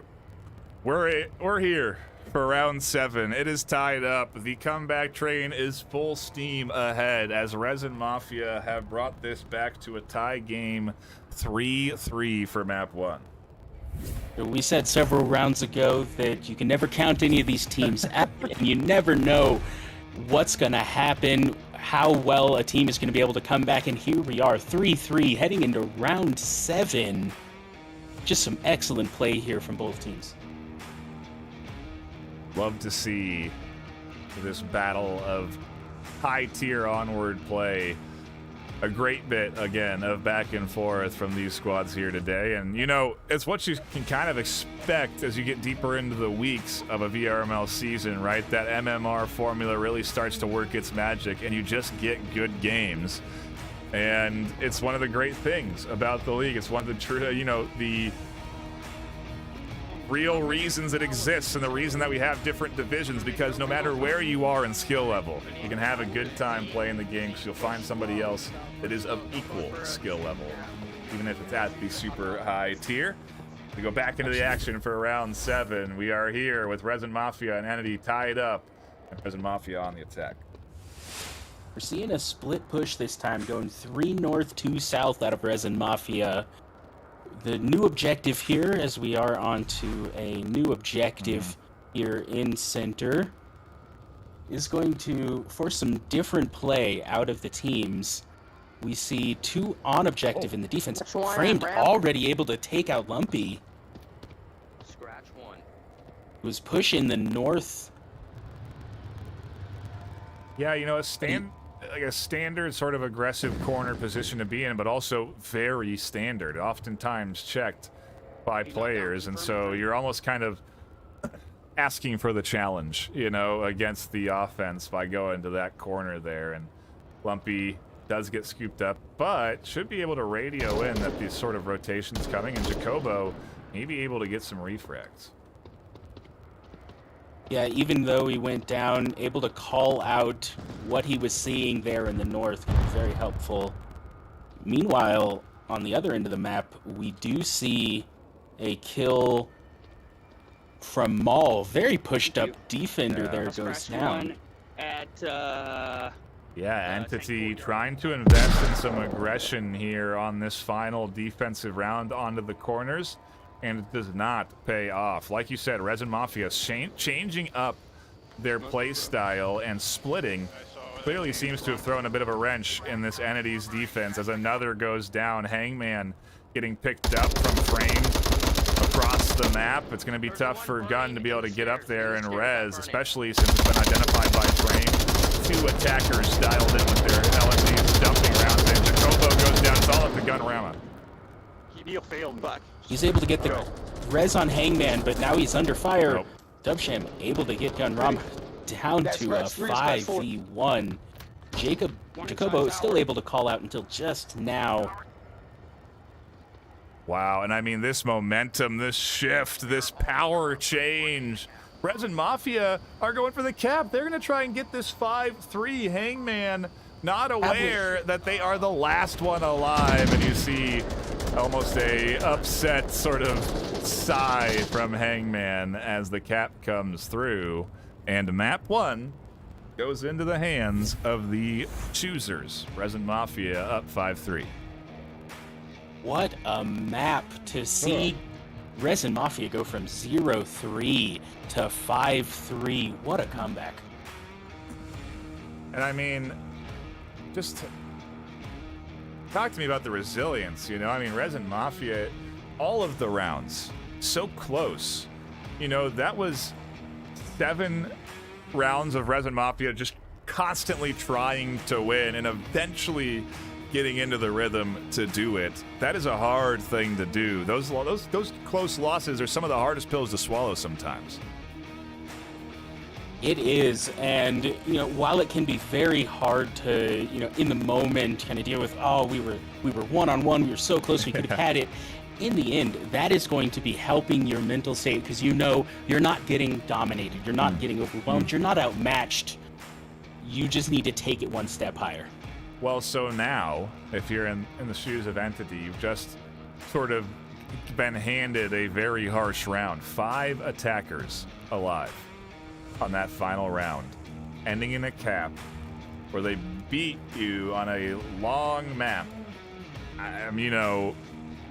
We're here for round 7. It is tied up. The comeback train is full steam ahead as Resin Mafia have brought this back to a tie game, 3-3 for map 1. We said several rounds ago that you can never count any of these teams out, and you never know what's going to happen, how well a team is going to be able to come back, and here we are, 3-3, heading into round 7. Just some excellent play here from both teams. Love to see this battle of high-tier onward play. A great bit, again, of back and forth from these squads here today. And, you know, it's what you can kind of expect as you get deeper into the weeks of a VRML season, right? That MMR formula really starts to work its magic, and you just get good games. And it's one of the great things about the league. It's one of the true, the real reasons it exists and the reason that we have different divisions, because no matter where you are in skill level, you can have a good time playing the game because you'll find somebody else that is of equal skill level, even if it's at the super high tier. We go back into the action for round 7. We are here with Resin Mafia and Entity tied up, and Resin Mafia on the attack. We're seeing a split push this time, going 3 north, 2 south out of Resin Mafia. The new objective here, as we are onto a new objective here in center, is going to force some different play out of the teams. We see 2 on objective in the defense. Framed already able to take out Lumpy. Scratch 1. Was pushing the north. Yeah, a standard sort of aggressive corner position to be in, but also very standard, oftentimes checked by players, and so you're almost kind of asking for the challenge, against the offense by going to that corner there. And Lumpy does get scooped up, but should be able to radio in that these sort of rotations coming, and Jacobo may be able to get some refrags. Yeah, even though he went down, able to call out what he was seeing there in the north, very helpful. Meanwhile, on the other end of the map, we do see a kill from Maul. Very pushed up defender there goes down. At Yeah, Entity trying to invest in some aggression here on this final defensive round onto the corners, and it does not pay off. Like you said, Resin Mafia changing up their play style and splitting clearly seems to have thrown a bit of a wrench in this Entity's defense as another goes down. Hangman getting picked up from frame across the map. It's going to be tough for Gun to be able to get up there and res, especially since it's been identified by frame. 2 attackers dialed in with their LMDs dumping rounds in. Jacobo goes down. It's all up to Gunrama. He'll fail back. He's able to get the res on Hangman, but now he's under fire. Nope. Dubsham able to get Gunrama down to a 5v1. Jacobo is still able to call out until just now. Wow, and I mean this momentum, this shift, this power change. Resin Mafia are going for the cap. They're going to try and get this 5-3. Hangman not aware that they are the last one alive, and you see almost a upset sort of sigh from Hangman as the cap comes through, and map 1 goes into the hands of the choosers. Resin Mafia up 5-3. What a map to see Resin Mafia go from 0-3 to 5-3. What a comeback. And I mean, just talk to me about the resilience, you know? I mean, Resin Mafia, all of the rounds, so close. You know, that was 7 rounds of Resin Mafia just constantly trying to win and eventually getting into the rhythm to do it. That is a hard thing to do. Those close losses are some of the hardest pills to swallow sometimes. It is, and you know, while it can be very hard to, you know, in the moment kind of deal with, oh, we were one-on-one, we were so close, we could have had it. In the end, that is going to be helping your mental state because you know you're not getting dominated, you're not getting overwhelmed, you're not outmatched. You just need to take it one step higher. Well, so now, if you're in the shoes of Entity, you've just sort of been handed a very harsh round. 5 attackers alive on that final round, ending in a cap where they beat you on a long map. You know,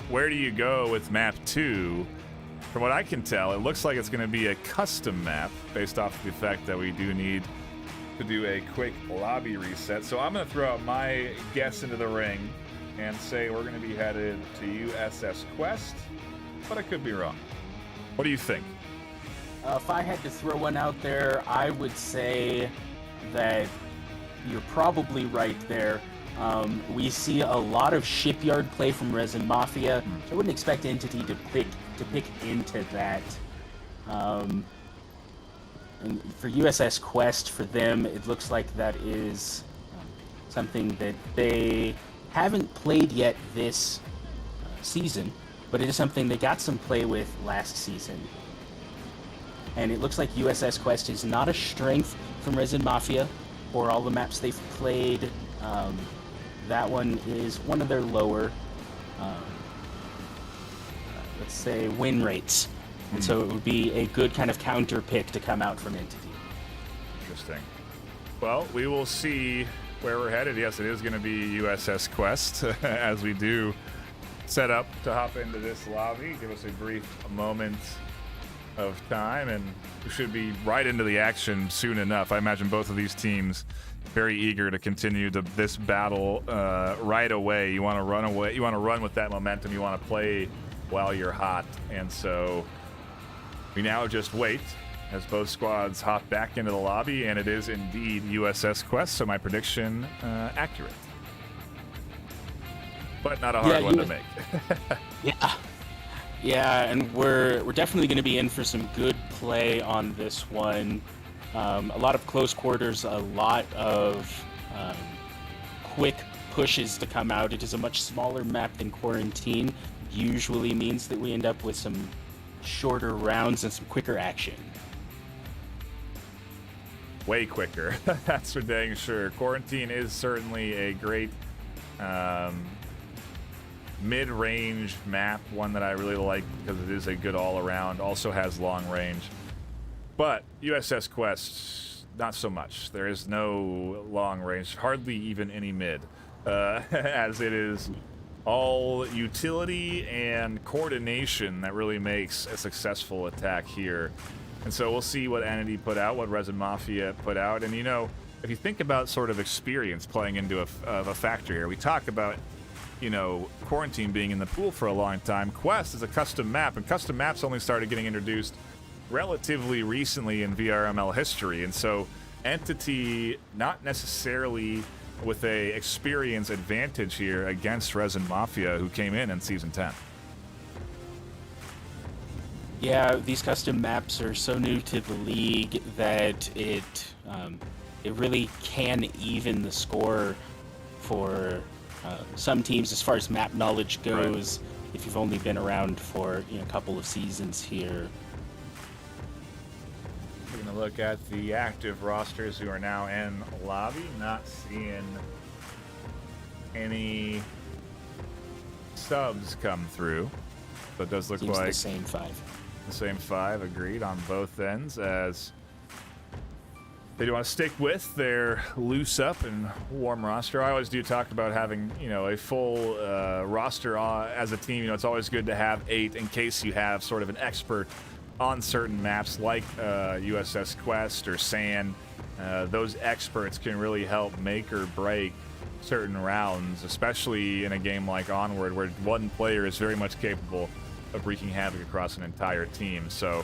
where do you go with map 2? From what I can tell, it looks like it's going to be a custom map based off the fact that we do need to do a quick lobby reset. So I'm going to throw out my guess into the ring and say we're going to be headed to USS Quest, but I could be wrong. What do you think? If I had to throw one out there, I would say that you're probably right there. We see a lot of shipyard play from Resin Mafia. I wouldn't expect Entity to pick into that. And for USS Quest, for them, it looks like that is something that they haven't played yet this season, but it is something they got some play with last season. And it looks like USS Quest is not a strength from Resin Mafia or all the maps they've played. That one is one of their lower, let's say, win rates. And so it would be a good kind of counter pick to come out from Entity. Interesting. Well, we will see where we're headed. Yes, it is going to be USS Quest as we do set up to hop into this lobby. Give us a brief moment of time, and we should be right into the action soon enough. I imagine both of these teams very eager to continue this battle right away. You want to run away. You want to run with that momentum. You want to play while you're hot, and so we now just wait as both squads hop back into the lobby, and it is indeed USS Quest, so my prediction accurate. But not a hard one to make. Yeah, and we're definitely going to be in for some good play on this one. A lot of close quarters, a lot of quick pushes to come out. It is a much smaller map than Quarantine. Usually means that we end up with some shorter rounds and some quicker action. Way quicker. That's for dang sure. Quarantine is certainly a great mid-range map, one that I really like because it is a good all-around, also has long range. But USS Quest, not so much. There is no long range, hardly even any mid, as it is all utility and coordination that really makes a successful attack here. And so we'll see what Entity put out, what Resin Mafia put out. And, you know, if you think about sort of experience playing into a factor here, we talk about, you know, Quarantine being in the pool for a long time. Quest is a custom map, and custom maps only started getting introduced relatively recently in VRML history. And so Entity, not necessarily with a experience advantage here against Resin Mafia, who came in Season 10. Yeah, these custom maps are so new to the league that it really can even the score for some teams as far as map knowledge goes. Right. If you've only been around for a couple of seasons here. We're gonna look at the active rosters who are now in lobby. Not seeing any subs come through, so it does look Seems like the same 5. The same 5, agreed, on both ends, as they do want to stick with their loose up and warm roster. I always do talk about having, you know, a full roster as a team. You know, it's always good to have 8 in case you have sort of an expert on certain maps like USS Quest or Sand. Those experts can really help make or break certain rounds, especially in a game like Onward, where one player is very much capable of wreaking havoc across an entire team. So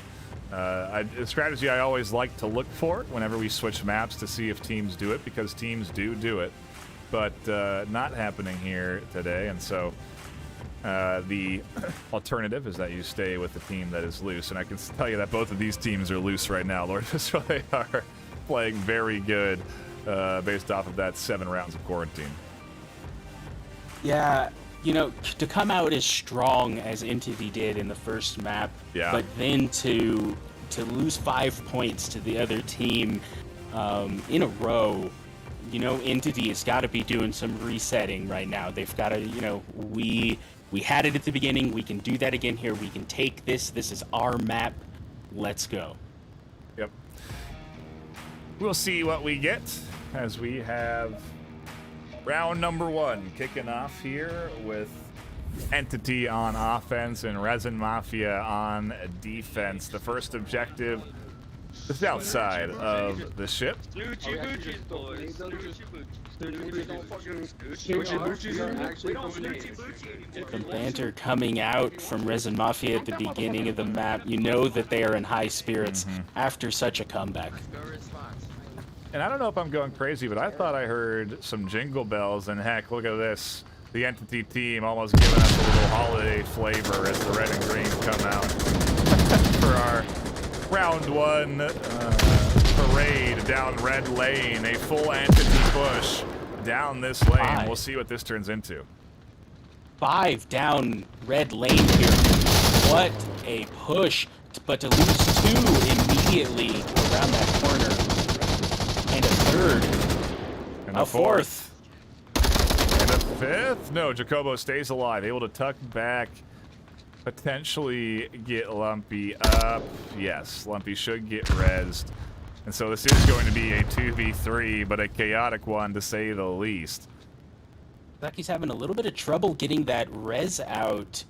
a strategy I always like to look for whenever we switch maps to see if teams do it, because teams do it, but not happening here today. And so the alternative is that you stay with the team that is loose, and I can tell you that both of these teams are loose right now. Lord, they are playing very good based off of that 7 rounds of Quarantine. Yeah, you know, to come out as strong as Entity did in the first map, but then to lose 5 points to the other team in a row, you know, Entity has got to be doing some resetting right now. They've got to, you know, we had it at the beginning. We can do that again here. We can take this. This is our map. Let's go. Yep. We'll see what we get as we have round number 1 kicking off here with Entity on offense and Resin Mafia on defense. The first objective, the south side of the ship. The banter coming out from Resin Mafia at the beginning of the map, you know that they are in high spirits after such a comeback. And I don't know if I'm going crazy, but I thought I heard some jingle bells, and heck, look at this. The Entity team almost giving us a little holiday flavor as the red and green come out for our round 1 parade down red lane. A full Entity push down this lane. 5. We'll see what this turns into. 5 down red lane here. What a push, but to lose 2 immediately around that corner. And a 3rd. And a 4th. And a 5th. No, Jacobo stays alive, able to tuck back, potentially get Lumpy up. Yes, Lumpy should get rezzed. And so this is going to be a 2v3, but a chaotic one to say the least. Becky's having a little bit of trouble getting that res out.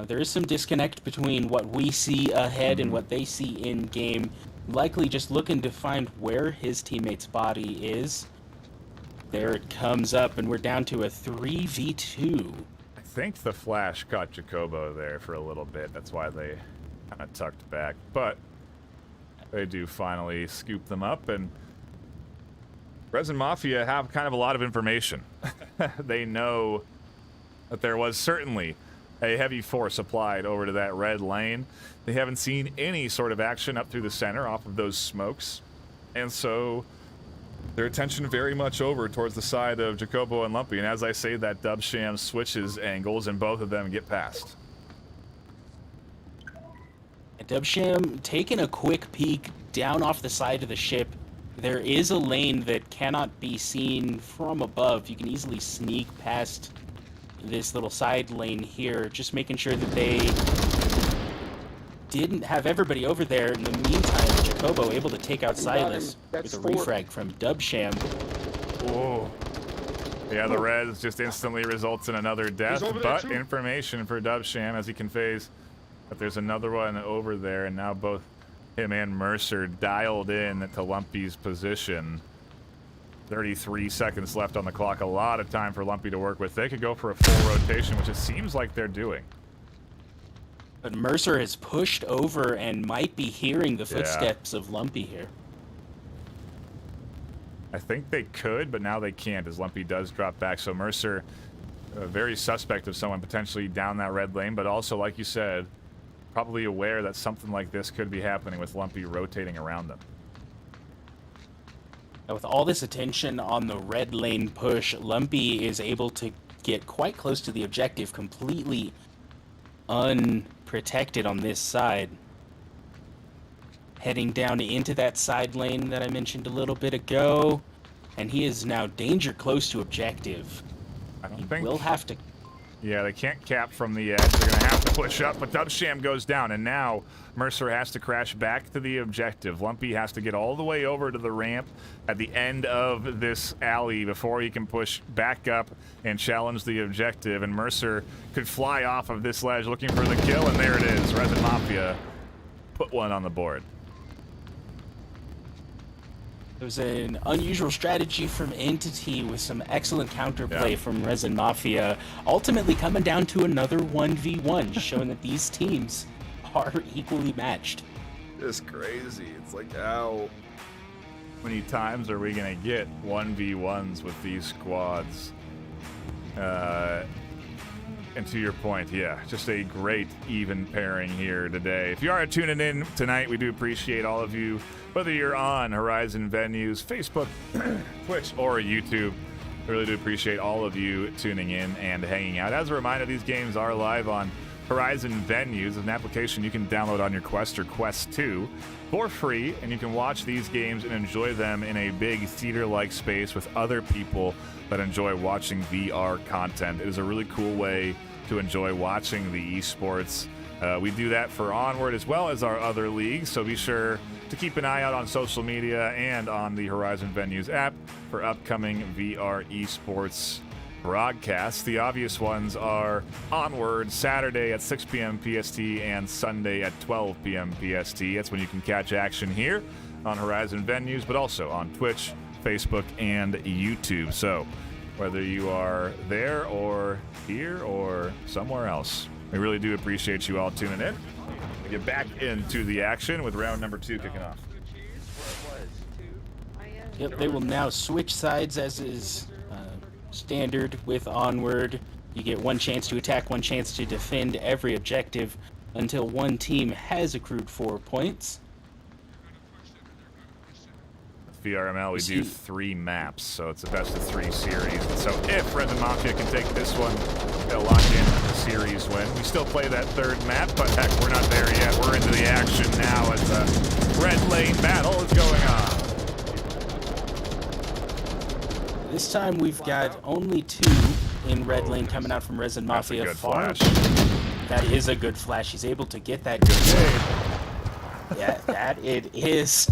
There is some disconnect between what we see ahead and what they see in game. Likely just looking to find where his teammate's body is. There it comes up, and we're down to a 3v2. I think the flash caught Jacobo there for a little bit. That's why they kind of tucked back. But they do finally scoop them up, and Resin Mafia have kind of a lot of information. They know that there was certainly a heavy force applied over to that red lane. They haven't seen any sort of action up through the center off of those smokes. And so their attention very much over towards the side of Jacobo and Lumpy. And as I say that, Dubsham switches angles and both of them get past. Dubsham taking a quick peek down off the side of the ship. There is a lane that cannot be seen from above. You can easily sneak past this little side lane here, just making sure that they didn't have everybody over there. In the meantime, Jacobo able to take out You got him. Silas with That's a 4. refrag from Dubsham. Oh. Yeah, the res just instantly results in another death, over there but too. information for Dubsham as he conveys that there's another one over there, and now both him and Mercer dialed in to Lumpy's position. 33 seconds left on the clock, a lot of time for Lumpy to work with. They could go for a full rotation, which it seems like they're doing. But Mercer has pushed over and might be hearing the footsteps of Lumpy here. I think they could, but now they can't as Lumpy does drop back. So Mercer, very suspect of someone potentially down that red lane, but also, like you said, probably aware that something like this could be happening with Lumpy rotating around them. Now, with all this attention on the red lane push, Lumpy is able to get quite close to the objective, completely unprotected on this side. Heading down into that side lane that I mentioned a little bit ago, and he is now danger close to objective. I don't He think... will have to... Yeah, they can't cap from the edge. They're going to have to push up, but Dubsham goes down, and now Mercer has to crash back to the objective. Lumpy has to get all the way over to the ramp at the end of this alley before he can push back up and challenge the objective, and Mercer could fly off of this ledge looking for the kill, and there it is. Resin Mafia put one on the board. It was an unusual strategy from Entity with some excellent counterplay from Resin Mafia, ultimately coming down to another 1v1, just showing that these teams are equally matched. It's crazy. It's like, how many times are we going to get 1v1s with these squads? And to your point, yeah, just a great even pairing here today. If you are tuning in tonight, we do appreciate all of you, whether you're on Horizon Venues, Facebook, Twitch, or YouTube. We really do appreciate all of you tuning in and hanging out. As a reminder, these games are live on Horizon Venues, an application you can download on your Quest or Quest 2 for free, and you can watch these games and enjoy them in a big theater-like space with other people that enjoy watching VR content. It is a really cool way to enjoy watching the esports. We do that for Onward as well as our other leagues, so be sure to keep an eye out on social media and on the Horizon Venues app for upcoming VR esports broadcasts. The obvious ones are Onward Saturday at 6 p.m. PST and Sunday at 12 p.m. PST. That's when you can catch action here on Horizon Venues, but also on Twitch, Facebook, and YouTube. So whether you are there or here or somewhere else, we really do appreciate you all tuning in. We get back into the action with round number 2 kicking off. Yep, they will now switch sides as is standard with Onward. You get one chance to attack, one chance to defend every objective until one team has accrued 4 points. VRML, we do 3 maps, so it's a best of 3 series. And so if Resin Mafia can take this one, they'll lock in the series win. We still play that 3rd map, but heck, we're not there yet. We're into the action now as the red lane battle is going on. This time we've got only 2 in red lane coming out from Resin That's a Mafia. good flash. That is a good flash. He's able to get that good trade. Yeah, that it is.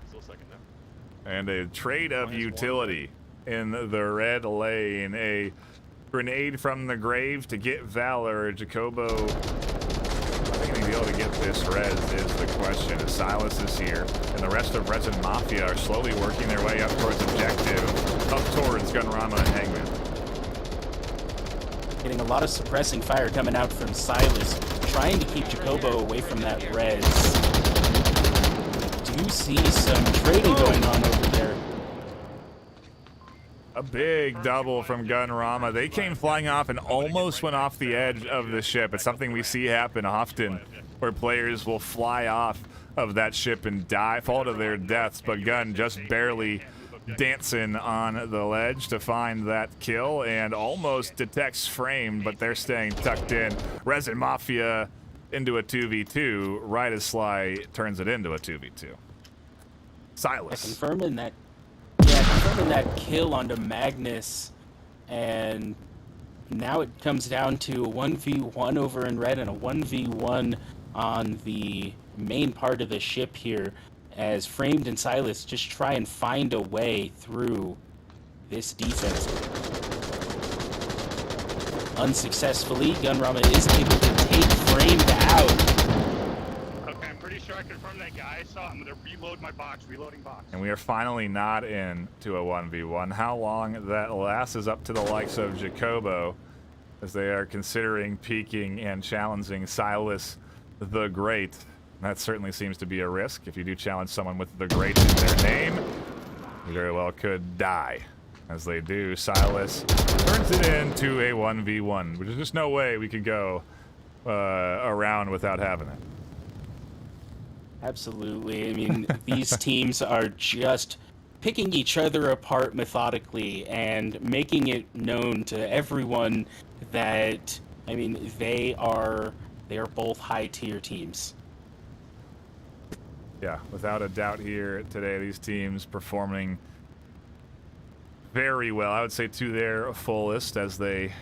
Still second now. And a trade of utility in the red lane. A grenade from the grave to get Valor. Jacobo, I think he'll be able to get this res is the question. As Silas is here, and the rest of Resin Mafia are slowly working their way up towards objective, up towards Gunrama and Hangman. Getting a lot of suppressing fire coming out from Silas, trying to keep Jacobo away from that res. Do see some trading going on over there. A big double from Gunrama. They came flying off and almost went off the edge of the ship. It's something we see happen often, where players will fly off of that ship and fall to their deaths, but Gun just barely dancing on the ledge to find that kill and almost detects Frame, but they're staying tucked in. Resin Mafia into a 2v2 right as Sly turns it into a 2v2. Silas. Confirming that kill onto Magnus, and now it comes down to a 1v1 over in red and a 1v1 on the main part of the ship here, as Framed and Silas just try and find a way through this defense. Unsuccessfully, Gunrama is able to take Framed out. Okay, I'm pretty sure I confirmed that guy I saw. I'm gonna reload my box. Reloading box. And we are finally not into a 1v1. How long that lasts is up to the likes of Jacobo, as they are considering peeking and challenging Silas the Great. That certainly seems to be a risk. If you do challenge someone with the Great in their name, you very well could die. As they do, Silas turns it into a 1v1, which is just no way we could go around without having it. Absolutely. I mean, these teams are just picking each other apart methodically and making it known to everyone that, I mean, they are both high-tier teams. Yeah, without a doubt here today, these teams performing very well. I would say to their fullest as they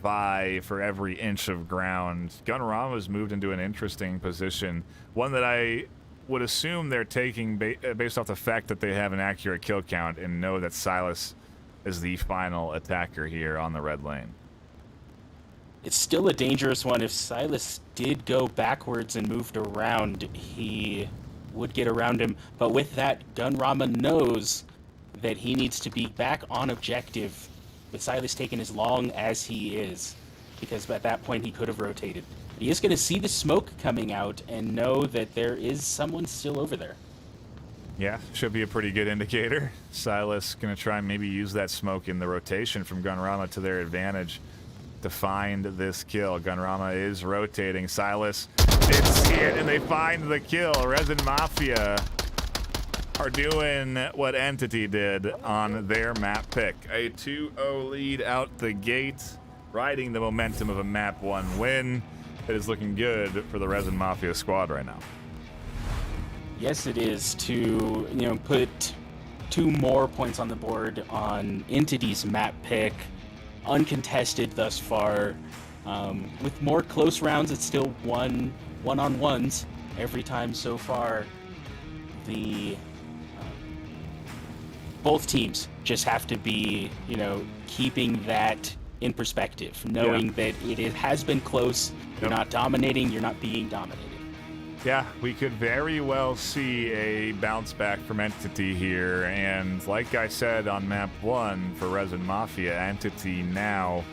vie for every inch of ground. Gunrama has moved into an interesting position, one that I would assume they're taking based off the fact that they have an accurate kill count and know that Silas is the final attacker here on the red lane. It's still a dangerous one. If Silas did go backwards and moved around, he would get around him. But with that, Gunrama knows that he needs to be back on objective with Silas taking as long as he is, because at that point he could have rotated. He is going to see the smoke coming out and know that there is someone still over there. Yeah, should be a pretty good indicator. Silas going to try and maybe use that smoke in the rotation from Gunrama to their advantage to find this kill. Gunrama is rotating. Silas did see it, and they find the kill. Resin Mafia are doing what Entity did on their map pick. A 2-0 lead out the gate, riding the momentum of a map 1 win. It is looking good for the Resin Mafia squad right now. Yes, it is, to put 2 more points on the board on Entity's map pick. Uncontested thus far. With more close rounds, it's still one-on-ones every time so far. Both teams just have to be, keeping that in perspective, knowing that it has been close. You're not dominating, you're not being dominated. Yeah, we could very well see a bounce back from Entity here, and like I said on map 1 for Resin Mafia, Entity now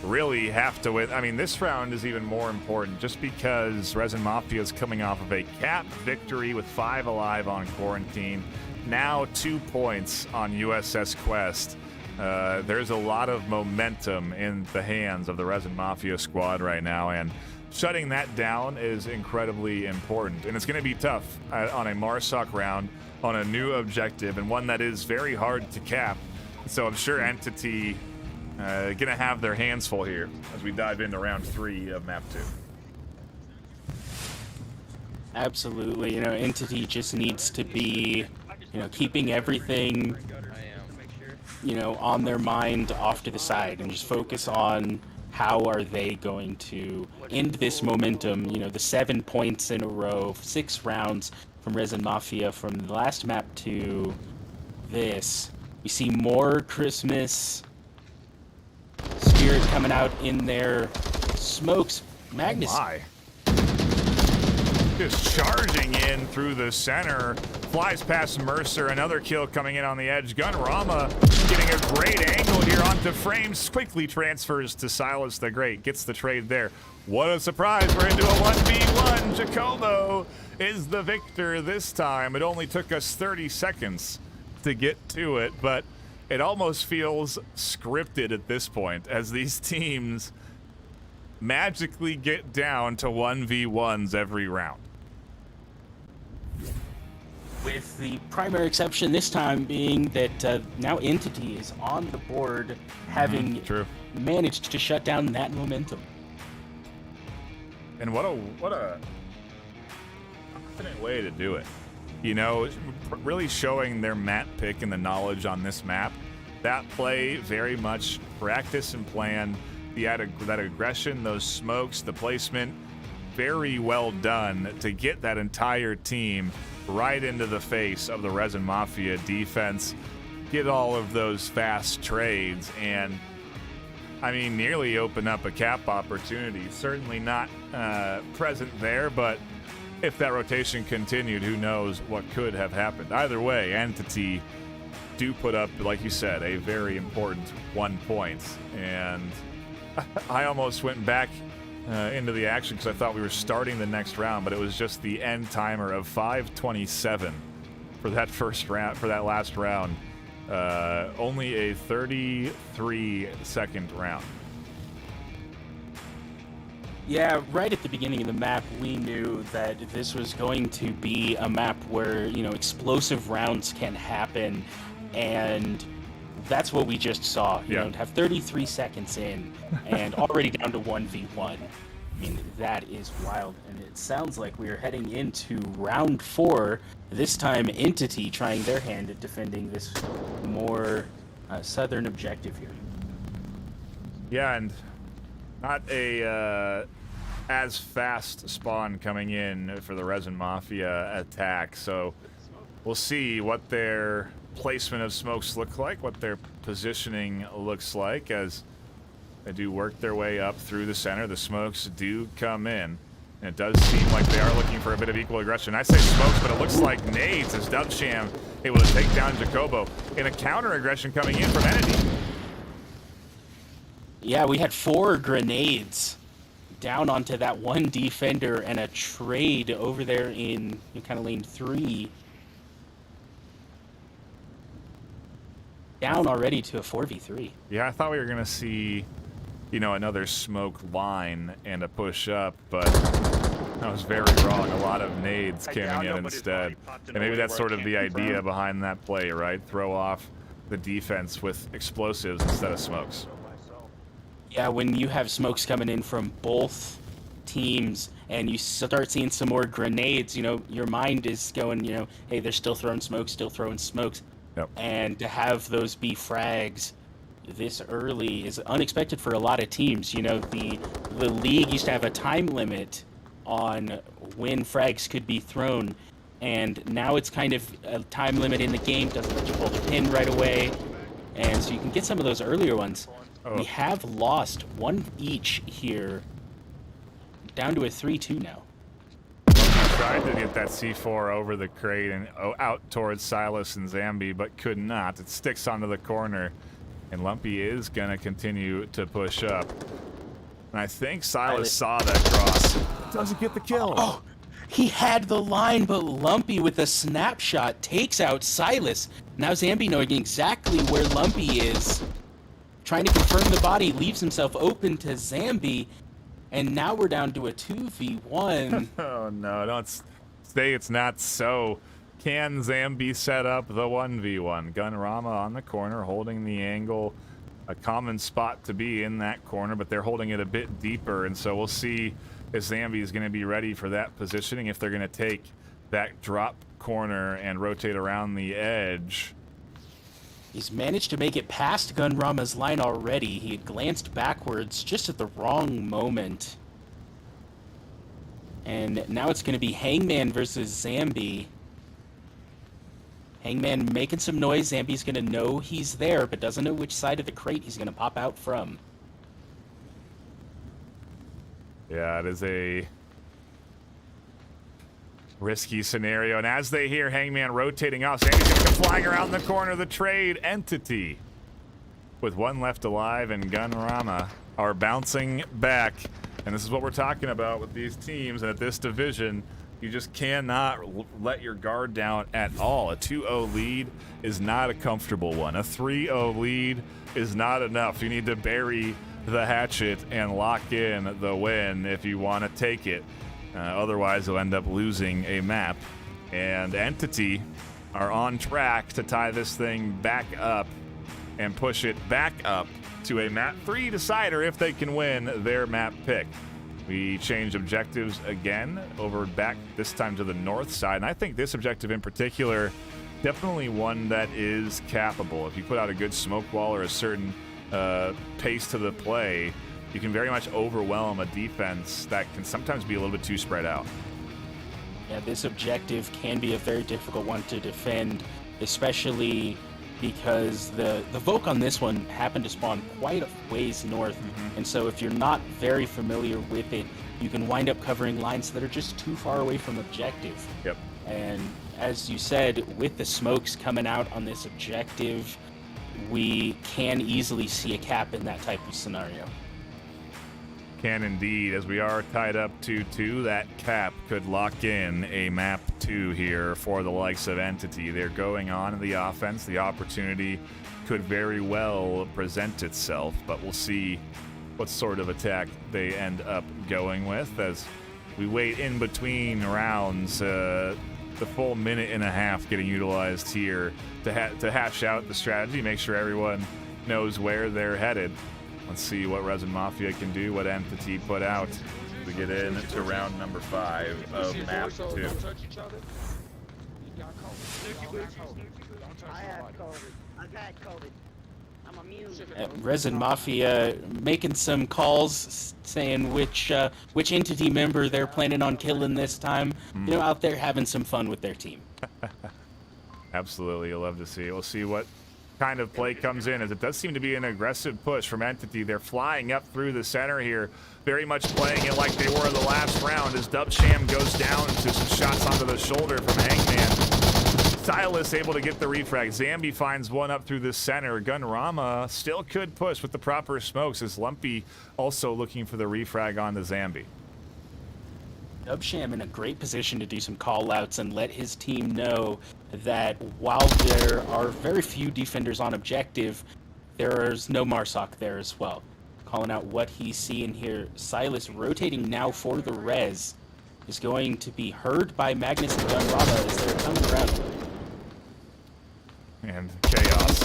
really have to win. I mean, this round is even more important just because Resin Mafia is coming off of a cap victory with 5 alive on Quarantine, now 2 points on USS Quest. There's a lot of momentum in the hands of the Resin Mafia squad right now, and shutting that down is incredibly important. And it's going to be tough on a Marsoc round, on a new objective, and one that is very hard to cap. So I'm sure Entity going to have their hands full here as we dive into round 3 of map 2. Absolutely. Entity just needs to be, keeping everything, on their mind off to the side and just focus on how are they going to end this momentum. The 7 points in a row, 6 rounds from Resin Mafia from the last map to this. We see more Christmas spirit coming out in their smokes. Magnus. Oh my. Just charging in through the center, flies past Mercer. Another kill coming in on the edge. Gunrama getting a great angle here onto Frames, quickly transfers to Silas the Great, gets the trade there. What a surprise, we're into a 1v1. Jacobo is the victor this time. It only took us 30 seconds to get to it, but it almost feels scripted at this point as these teams magically get down to 1v1s every round. With the primary exception this time being that now Entity is on the board, having managed to shut down that momentum. And what a confident way to do it. Really showing their map pick and the knowledge on this map. That play very much practice and planned. That aggression, those smokes, the placement. very well done to get that entire team right into the face of the Resin Mafia defense, get all of those fast trades, and I mean, nearly open up a cap opportunity. Certainly not present there, but if that rotation continued, who knows what could have happened. Either way, Entity do put up, like you said, a very important 1 point. And I almost went back into the action because I thought we were starting the next round, but it was just the end timer of 5:27 for that first round, for that last round. Only a 33-second round. Yeah, right at the beginning of the map, we knew that this was going to be a map where, you know, explosive rounds can happen, and that's what we just saw. You know, to have 33 seconds in and already down to 1v1. I mean, that is wild, and it sounds like we are heading into round 4. This time, Entity trying their hand at defending this more southern objective here. Yeah, and not a as fast spawn coming in for the Resin Mafia attack, so we'll see what their placement of smokes look like, what their positioning looks like as they do work their way up through the center. The smokes do come in. And it does seem like they are looking for a bit of equal aggression. I say smokes, but it looks like nades as Dubsham able to take down Jacobo. In a counter aggression coming in from Entity. Yeah, we had 4 grenades down onto that one defender and a trade over there in kind of lane 3. Down already to a 4v3. Yeah, I thought we were going to see, you know, another smoke line and a push up, but I was very wrong. A lot of nades coming in instead. And maybe that's sort of the idea behind that play, right? Throw off the defense with explosives instead of smokes. Yeah, when you have smokes coming in from both teams and you start seeing some more grenades, you know, your mind is going, you know, hey, they're still throwing smokes, still throwing smokes. Yep. And to have those be frags this early is unexpected for a lot of teams. You know, the league used to have a time limit on when frags could be thrown, and now it's kind of a time limit in the game, doesn't let you pull the pin right away, and so you can get some of those earlier ones. Oh. We have lost 1 each here, down to a 3-2 now. Tried to get that C4 over the crate and out towards Silas and Zambi, but could not. It sticks onto the corner, and Lumpy is going to continue to push up. And I think Silas saw that cross. Doesn't get the kill. Oh, he had the line, but Lumpy with a snapshot takes out Silas. Now Zambi knowing exactly where Lumpy is, trying to confirm the body, leaves himself open to Zambi. And now we're down to a 2v1. Oh, no, don't say it's not so. Can Zambi set up the 1v1? Gunrama on the corner, holding the angle. A common spot to be in that corner, but they're holding it a bit deeper. And so we'll see if Zambi is going to be ready for that positioning, if they're going to take that drop corner and rotate around the edge. He's managed to make it past Gunrama's line already. He had glanced backwards just at the wrong moment. And now it's going to be Hangman versus Zambi. Hangman making some noise. Zambi's going to know he's there, but doesn't know which side of the crate he's going to pop out from. Yeah, it is a risky scenario, and as they hear Hangman rotating off, Zambi's going to come flying around the corner. The trade Entity, with 1 left alive, and Gunrama are bouncing back. And this is what we're talking about with these teams and at this division. You just cannot let your guard down at all. A 2-0 lead is not a comfortable one. A 3-0 lead is not enough. You need to bury the hatchet and lock in the win if you want to take it. Otherwise, you'll end up losing a map. And Entity are on track to tie this thing back up and push it back up to a map 3 decider if they can win their map pick. We change objectives again over back this time to the north side. And I think this objective in particular, definitely one that is capable. If you put out a good smoke wall or a certain pace to the play, you can very much overwhelm a defense that can sometimes be a little bit too spread out. Yeah, this objective can be a very difficult one to defend, especially because the Volk on this one happened to spawn quite a ways north, and so if you're not very familiar with it, you can wind up covering lines that are just too far away from objective. Yep. And as you said, with the smokes coming out on this objective, we can easily see a cap in that type of scenario. Can indeed, as we are tied up 2-2, that cap could lock in a map 2 here for the likes of Entity. They're going on in the offense. The opportunity could very well present itself, but we'll see what sort of attack they end up going with as we wait in between rounds. The full minute and a half getting utilized here to hash out the strategy, make sure everyone knows where they're headed. Let's see what Resin Mafia can do, what Entity put out to get into round number 5 of map 2. Don't touch each other. You got I have COVID. I got COVID. I'm immune. Resin Mafia making some calls saying which Entity member they're planning on killing this time. You know, out there having some fun with their team. Absolutely, you'll love to see it. We'll see what kind of play comes in, as it does seem to be an aggressive push from Entity. They're flying up through the center here, very much playing it like they were in the last round as Dubsham goes down to some shots onto the shoulder from Hangman. Silas able to get the refrag. Zambi finds one up through the center. Gunrama still could push with the proper smokes, as Lumpy also looking for the refrag on the Zambi. Dubsham in a great position to do some call-outs and let his team know that while there are very few defenders on objective, there's no Marsoc there as well. Calling out what he's seeing here. Silas rotating now for the res is going to be heard by Magnus and Gunrama as they're coming around. And chaos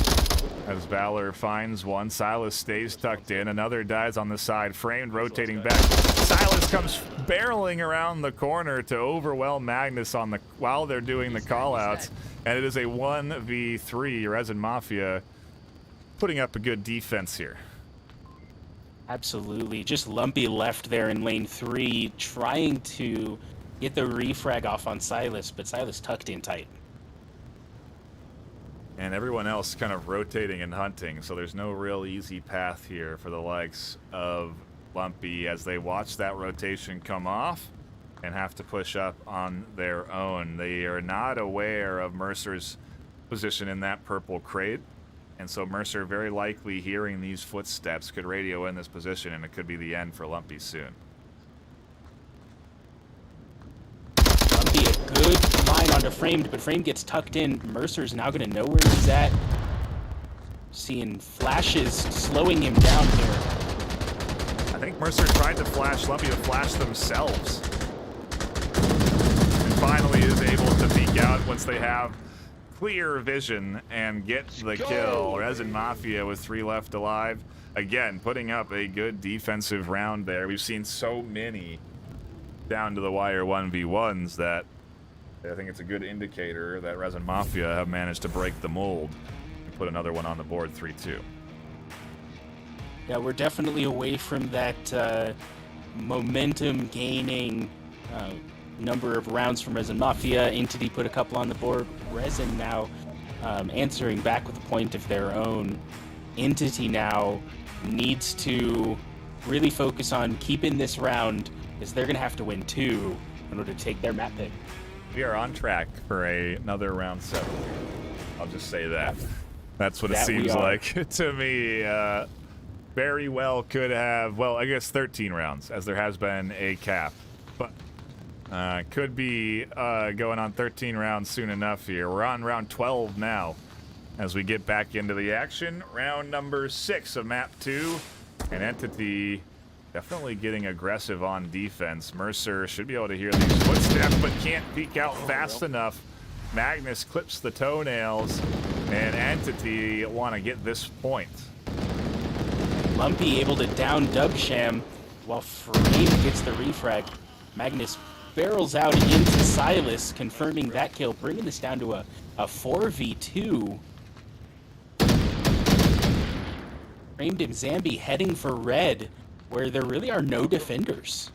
as Valor finds one. Silas stays tucked in. Another dies on the side. Framed, rotating back. Silas comes barreling around the corner to overwhelm Magnus on the while they're doing the callouts. And it is a 1v3. Resin Mafia putting up a good defense here. Absolutely. Just Lumpy left there in lane 3, trying to get the refrag off on Silas, but Silas tucked in tight. And everyone else kind of rotating and hunting, so there's no real easy path here for the likes of Lumpy as they watch that rotation come off and have to push up on their own. They are not aware of Mercer's position in that purple crate, and so Mercer, very likely hearing these footsteps, could radio in this position, and it could be the end for Lumpy soon. Lumpy, a good line onto Framed, but Framed gets tucked in. Mercer's now going to know where he's at. Seeing flashes slowing him down here. I think Mercer tried to flash Lumpy to flash themselves. And finally is able to peek out once they have clear vision and get the kill. Resin Mafia with 3 left alive. Again, putting up a good defensive round there. We've seen so many down to the wire 1v1s that I think it's a good indicator that Resin Mafia have managed to break the mold and put another one on the board, 3-2. Yeah, we're definitely away from that momentum gaining number of rounds from Resin Mafia. Entity put a couple on the board. Resin now answering back with a point of their own. Entity now needs to really focus on keeping this round, as they're going to have to win 2 in order to take their map pick. We are on track for another round 7. I'll just say that. That's what it seems like to me. Very well could have, well, I guess 13 rounds, as there has been a cap. But could be going on 13 rounds soon enough here. We're on round 12 now as we get back into the action. Round number 6 of map 2. And Entity definitely getting aggressive on defense. Mercer should be able to hear these footsteps, but can't peek out fast enough. Magnus clips the toenails, and Entity want to get this point. Lumpy able to down Dubsham while Frame gets the refrag. Magnus barrels out into Silas, confirming that kill, bringing this down to a 4v2. Framed and Zambi heading for red, where there really are no defenders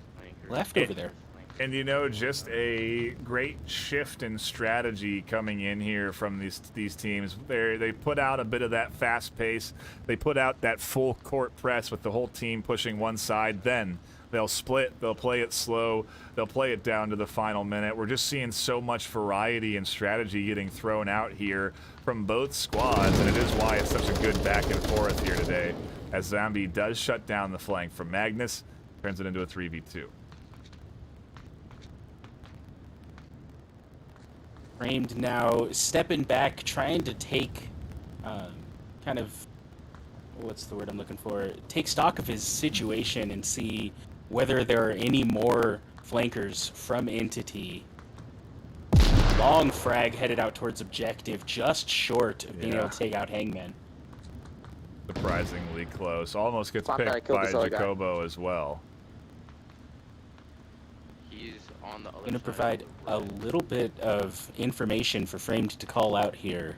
left over there. And you know, just a great shift in strategy coming in here from these teams. They put out a bit of that fast pace. They put out that full court press with the whole team pushing one side. Then they'll split. They'll play it slow. They'll play it down to the final minute. We're just seeing so much variety and strategy getting thrown out here from both squads, and it is why it's such a good back and forth here today, as Zombie does shut down the flank from Magnus, turns it into a 3v2. Framed now stepping back, trying to take kind of, what's the word I'm looking for? Take stock of his situation and see whether there are any more flankers from Entity. Long frag headed out towards objective, just short of being able to take out Hangman. Surprisingly close. Almost gets Fuck, I picked killed by this other guy. Jacobo as well. He's on the other Going to side. provide a little bit of information for Framed to call out here.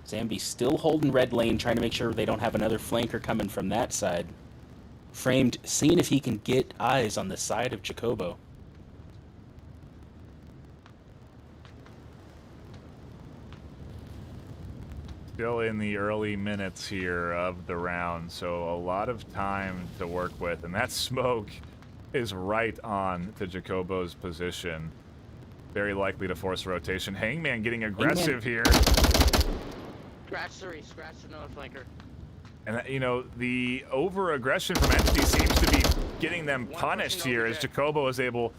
Zambi still holding red lane, trying to make sure they don't have another flanker coming from that side. Framed seeing if he can get eyes on the side of Jacobo. Still in the early minutes here of the round, so a lot of time to work with, and that smoke is right on to Jacobo's position. Very likely to force rotation. Hangman getting aggressive here. Scratch 3, scratch another flanker. And, you know, the over-aggression from Entity seems to be getting them punished here, as Jacobo is able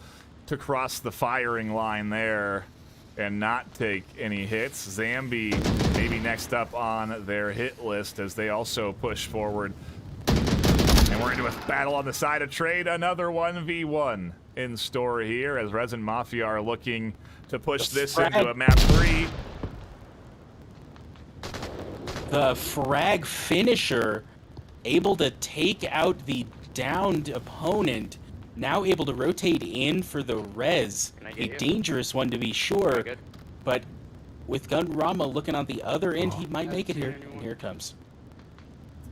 to cross the firing line there and not take any hits. Zambi maybe next up on their hit list as they also push forward. And we're into a battle on the side of trade. Another 1v1 in store here as Resin Mafia are looking to push this into a map 3. The frag finisher able to take out the downed opponent, now able to rotate in for the res. Can I A get you? dangerous one to be sure, Good. but with Gunrama looking on the other end, he might make it here. And here it comes.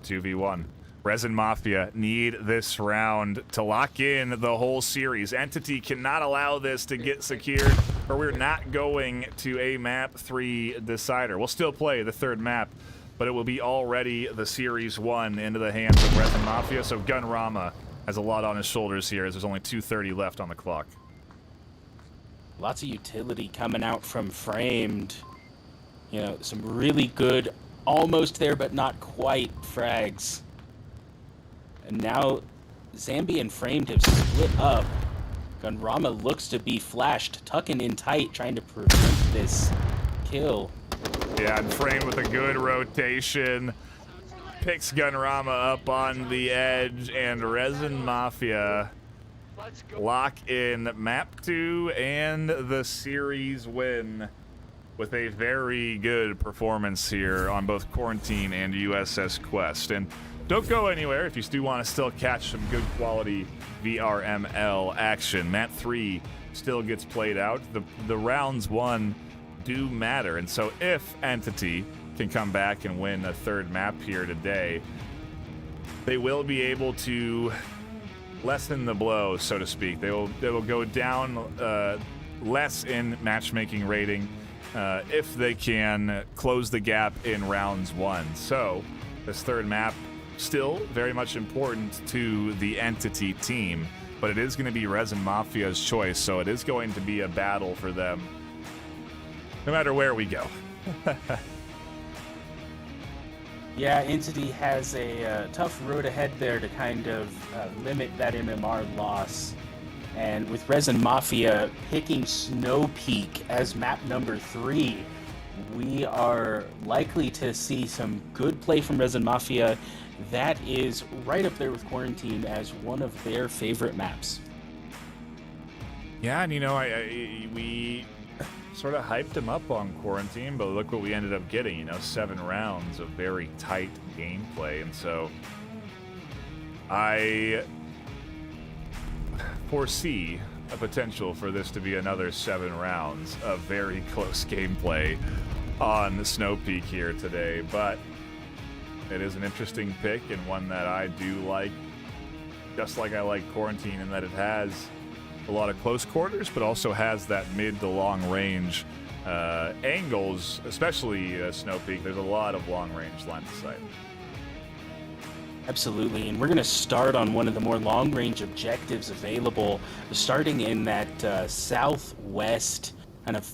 2v1. Resin Mafia need this round to lock in the whole series. Entity cannot allow this to get secured, or we're not going to a map 3 decider. We'll still play the third map, but it will be already the series 1 into the hands of Resin Mafia, so Gunrama has a lot on his shoulders here as there's only 2:30 left on the clock. Lots of utility coming out from Framed. You know, some really good, almost there but not quite frags. And now Zambi and Framed have split up. Gunrama looks to be flashed, tucking in tight, trying to prevent this kill. Yeah, and Frame with a good rotation. Picks Gunrama up on the edge, and Resin Mafia lock in map 2 and the series win with a very good performance here on both Quarantine and USS Quest. And don't go anywhere if you do want to still catch some good quality VRML action. Map 3 still gets played out. The rounds won do matter, and so if Entity can come back and win a third map here today, they will be able to lessen the blow, so to speak. They will go down less in matchmaking rating if they can close the gap in rounds 1. So this third map still very much important to the Entity team, but it is going to be Resin Mafia's choice, so it is going to be a battle for them no matter where we go. Yeah, Entity has a tough road ahead there to kind of limit that MMR loss. And with Resin Mafia picking Snow Peak as map number 3, we are likely to see some good play from Resin Mafia. That is right up there with Quarantine as one of their favorite maps. Yeah, and you know, we sort of hyped him up on Quarantine, but look what we ended up getting, you know, 7 rounds of very tight gameplay. And so I foresee a potential for this to be another 7 rounds of very close gameplay on Snow Peak here today. But It is an interesting pick and one that I do like, just like I like Quarantine, in that it has a lot of close quarters, but also has that mid to long range angles, especially Snow Peak. There's a lot of long range line of sight. Absolutely, and we're going to start on one of the more long-range objectives available, starting in that southwest kind of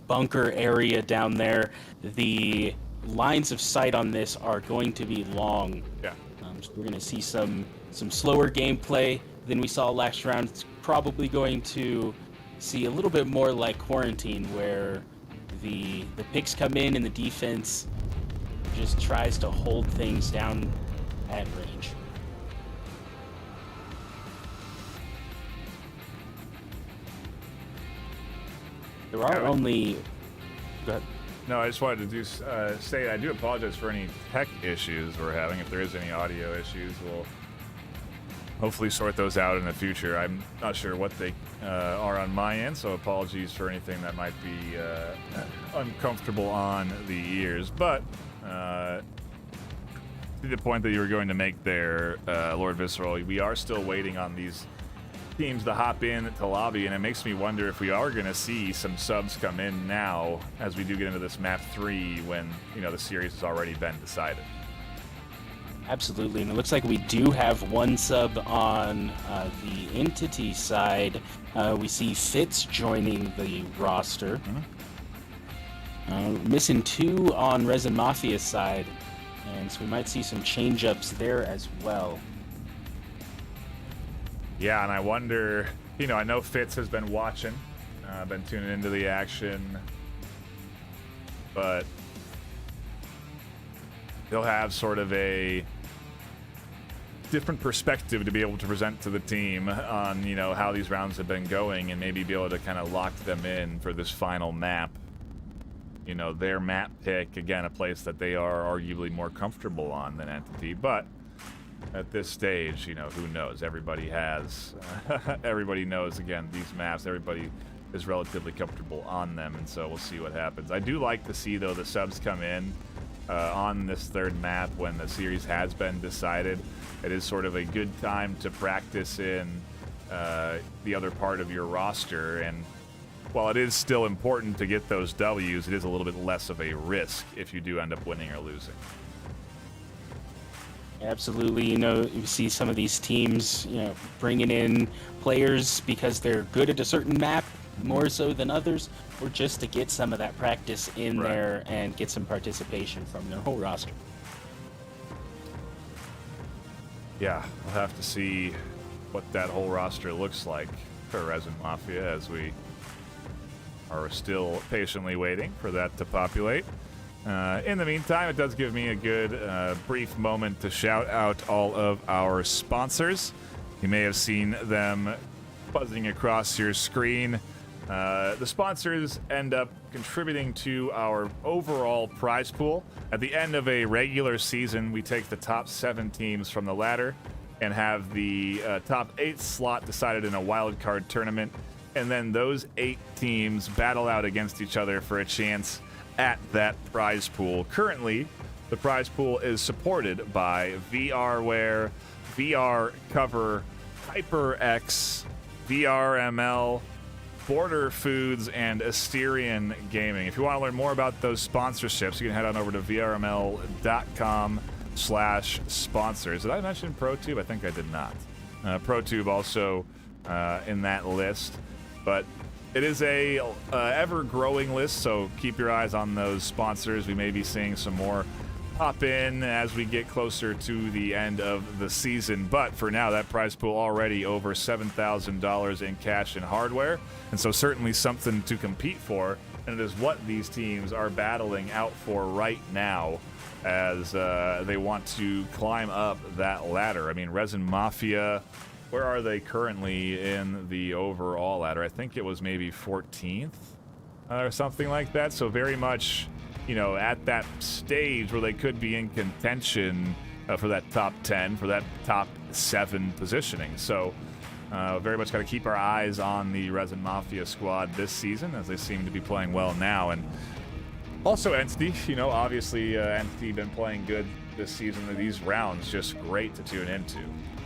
bunker area down there. The lines of sight on this are going to be long. Yeah. So we're going to see some slower gameplay than we saw last round. It's probably going to see a little bit more like Quarantine, where the picks come in and the defense just tries to hold things down at range. There are only... Go ahead. No, I just wanted to say I do apologize for any tech issues we're having. If there is any audio issues, we'll hopefully sort those out in the future. I'm not sure what they are on my end, so apologies for anything that might be uncomfortable on the ears. But to the point that you were going to make there, Lord Visceral, we are still waiting on these teams to hop in to lobby, and it makes me wonder if we are going to see some subs come in now as we do get into this map 3 when, you know, the series has already been decided. Absolutely, and it looks like we do have one sub on the entity side. We see Fitz joining the roster. Missing 2 on Resin Mafia's side, and so we might see some change-ups there as well. Yeah, and I wonder, you know, I know Fitz has been watching, been tuning into the action, but he'll have sort of a different perspective to be able to present to the team on, you know, how these rounds have been going, and maybe be able to kind of lock them in for this final map. You know, their map pick, again, a place that they are arguably more comfortable on than Entity, but at this stage, you know, who knows? Everybody has, everybody knows, again, these maps, everybody is relatively comfortable on them, and so we'll see what happens. I do like to see, though, the subs come in on this third map when the series has been decided. It is sort of a good time to practice in the other part of your roster, and while it is still important to get those W's, it is a little bit less of a risk if you do end up winning or losing. Absolutely, you know, you see some of these teams, you know, bringing in players because they're good at a certain map more so than others, or just to get some of that practice in there and get some participation from their whole roster. Yeah, we'll have to see what that whole roster looks like for Resin Mafia as we are still patiently waiting for that to populate. In the meantime, it does give me a good brief moment to shout out all of our sponsors. You may have seen them buzzing across your screen. The sponsors end up contributing to our overall prize pool. At the end of a regular season, we take the top 7 teams from the ladder and have the top 8 slot decided in a wild card tournament. And then those 8 teams battle out against each other for a chance at that prize pool. Currently, the prize pool is supported by VRware, VR Cover, HyperX, VRML, Border Foods, and Asterion Gaming. If you want to learn more about those sponsorships, you can head on over to vrml.com/sponsors. Did I mention ProTube? I think I did not. ProTube also in that list, but it is a ever-growing list, so keep your eyes on those sponsors. We may be seeing some more pop in as we get closer to the end of the season. But for now, that prize pool already over $7,000 in cash and hardware, and so certainly something to compete for, and it is what these teams are battling out for right now as they want to climb up that ladder. I mean, Resin Mafia, where are they currently in the overall ladder? I think it was maybe 14th or something like that. So very much, you know, at that stage where they could be in contention for that top 10, for that top 7 positioning. So very much got to keep our eyes on the Resin Mafia squad this season, as they seem to be playing well now. And Also, Entity, you know, obviously Entity been playing good this season. These rounds just great to tune into,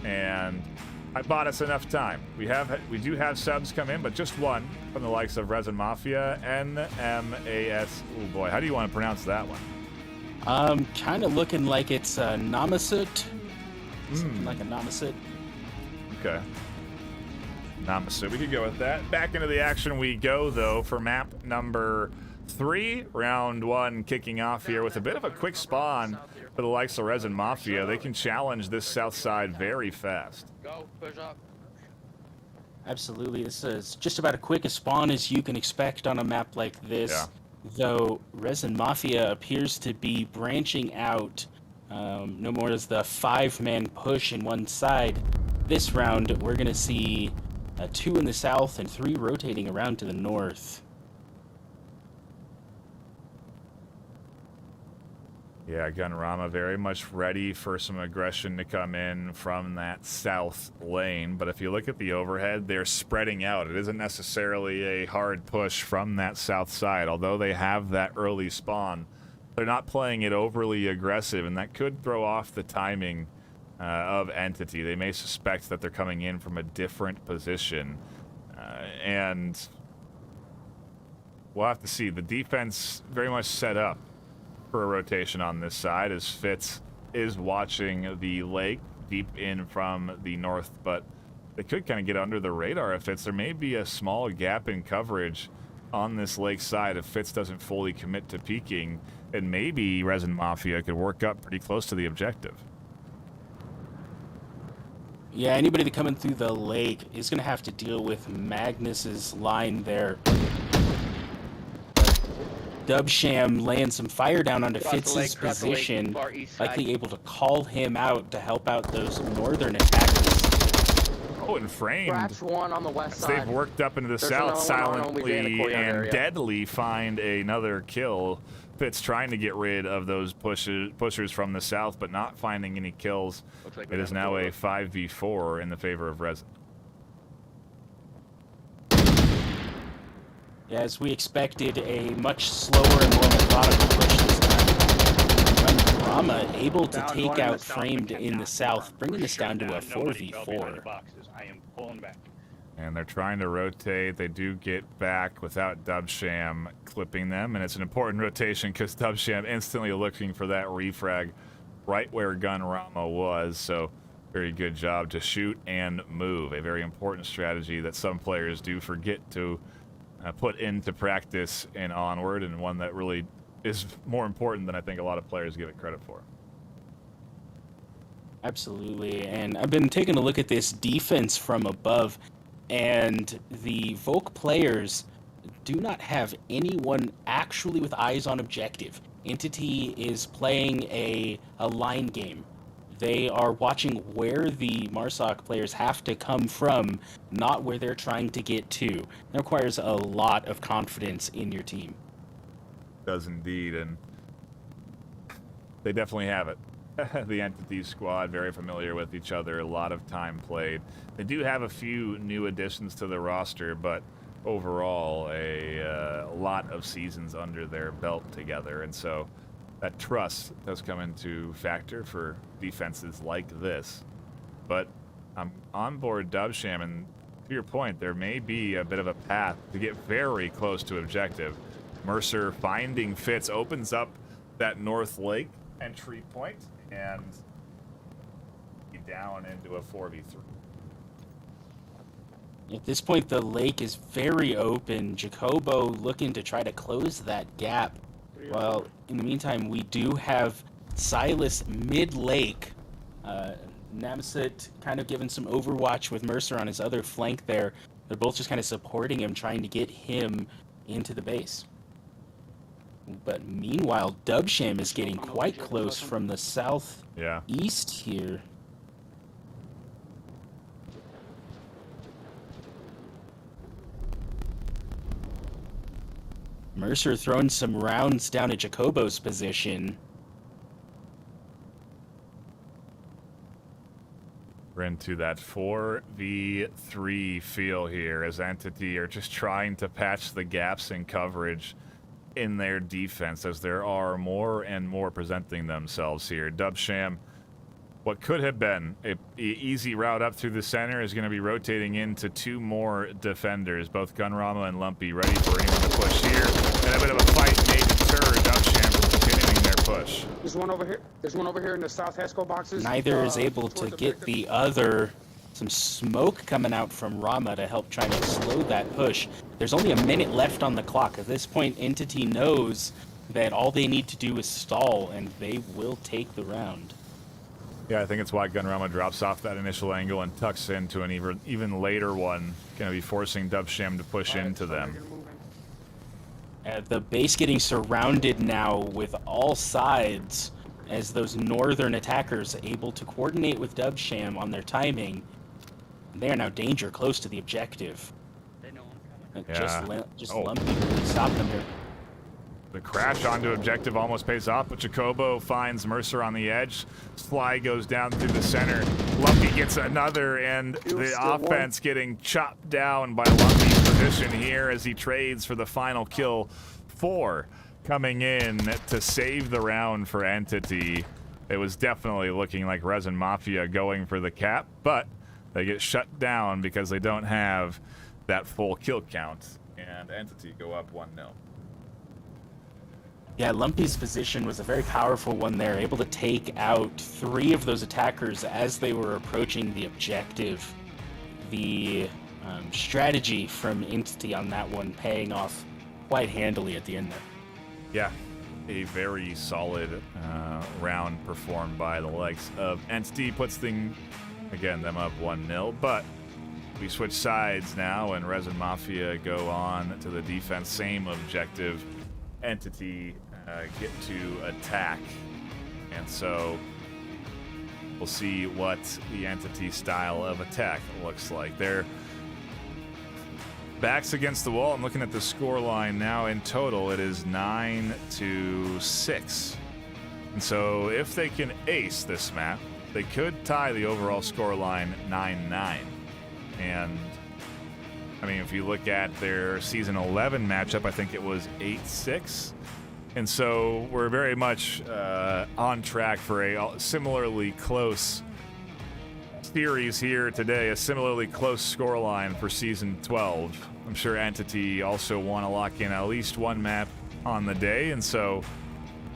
and I bought us enough time. We do have subs come in, but just one from the likes of Resin Mafia, NMAS. Oh boy, how do you want to pronounce that one? Kind of looking like it's Namasut. Something like a Namasut. Okay. Namasut, we could go with that. Back into the action we go, though, for map number 3. Round 1 kicking off here with a bit of a quick spawn for the likes of Resin Mafia. They can challenge this south side very fast. Go, push up. Absolutely. This is just about as quick a spawn as you can expect on a map like this. Yeah. Though Resin Mafia appears to be branching out. No more as the 5-man push in one side. This round, we're going to see 2 in the south and 3 rotating around to the north. Yeah, Gunrama very much ready for some aggression to come in from that south lane. But if you look at the overhead, they're spreading out. It isn't necessarily a hard push from that south side. Although they have that early spawn, they're not playing it overly aggressive, and that could throw off the timing of Entity. They may suspect that they're coming in from a different position. And we'll have to see. The defense very much set up for a rotation on this side, as Fitz is watching the lake deep in from the north, but they could kind of get under the radar if Fitz. There may be a small gap in coverage on this lake side if Fitz doesn't fully commit to peeking, and maybe Resin Mafia could work up pretty close to the objective. Yeah, anybody that coming through the lake is going to have to deal with Magnus's line there. Dubsham laying some fire down onto Fitz's position, likely able to call him out to help out those northern attackers. Oh, and framed. Scratch 1 on the west side. They've worked up into the south silently and deadly find another kill. Fitz trying to get rid of those pushers from the south, but not finding any kills. Like it is now a 5v4 in the favor of Resin. As we expected, a much slower and more methodical push this time. Rama able to take out Framed in the south, bringing this down to a 4v4. I am pulling back. And they're trying to rotate. They do get back without Dubsham clipping them, and it's an important rotation because Dubsham instantly looking for that refrag right where Gunrama was. So very good job to shoot and move. A very important strategy that some players do forget to put into practice in Onward, and one that really is more important than I think a lot of players give it credit for. Absolutely, and I've been taking a look at this defense from above, and the Volk players do not have anyone actually with eyes on objective. Entity is playing a line game. They are watching where the Marsoc players have to come from, not where they're trying to get to. It requires a lot of confidence in your team. Does indeed, and they definitely have it. The Entity squad, very familiar with each other, a lot of time played. They do have a few new additions to the roster, but overall a lot of seasons under their belt together, and so that trust does come into factor for defenses like this. But I'm on board Dubsham, and to your point, there may be a bit of a path to get very close to objective. Mercer finding Fitz opens up that North Lake entry point, and down into a 4v3. At this point, the lake is very open. Jacobo looking to try to close that gap. Well, in the meantime, we do have Silas mid-lake. Namasit kind of giving some overwatch with Mercer on his other flank there. They're both just kind of supporting him, trying to get him into the base. But meanwhile, Dubsham is getting quite close from the southeast here. Mercer throwing some rounds down at Jacobo's position. We're into that 4v3 feel here as Entity are just trying to patch the gaps in coverage in their defense as there are more and more presenting themselves here. Dubsham, what could have been an easy route up through the center, is going to be rotating into 2 more defenders, both Gunrama and Lumpy, ready for anyone to push here. And a bit of a fight may deter Dubsham from continuing their push. There's one over here. There's one over here in the South Hesco boxes. Neither is able to get the other. Some smoke coming out from Rama to help try to slow that push. There's only a minute left on the clock. At this point, Entity knows that all they need to do is stall, and they will take the round. Yeah, I think it's why Gunrama drops off that initial angle and tucks into an even later one. Going to be forcing Dubsham to push into them. The base getting surrounded now with all sides as those northern attackers able to coordinate with Dubsham on their timing. They are now danger close to the objective. They know I'm coming. Just Lumpy really stopped them here. The crash onto objective almost pays off, but Jacobo finds Mercer on the edge. Sly goes down through the center. Lumpy gets another, and the offense getting chopped down by Lumpy's position here as he trades for the final kill. 4 coming in to save the round for Entity. It was definitely looking like Resin Mafia going for the cap, but they get shut down because they don't have that full kill count, and Entity go up 1-0. Yeah, Lumpy's position was a very powerful one there, able to take out 3 of those attackers as they were approaching the objective. The strategy from Entity on that one paying off quite handily at the end there. Yeah, a very solid round performed by the likes of Entity. Puts them up 1-0, but we switch sides now, and Resin Mafia go on to the defense. Same objective. Entity get to attack, and so we'll see what the Entity style of attack looks like. They're backs against the wall. I'm looking at the score line now. In total, it is 9-6. And so if they can ace this map, they could tie the overall score line 9-9. And I mean, if you look at their season 11 matchup, I think it was 8-6. And so we're very much on track for a similarly close series here today, a similarly close scoreline for season 12. I'm sure Entity also want to lock in at least one map on the day, and so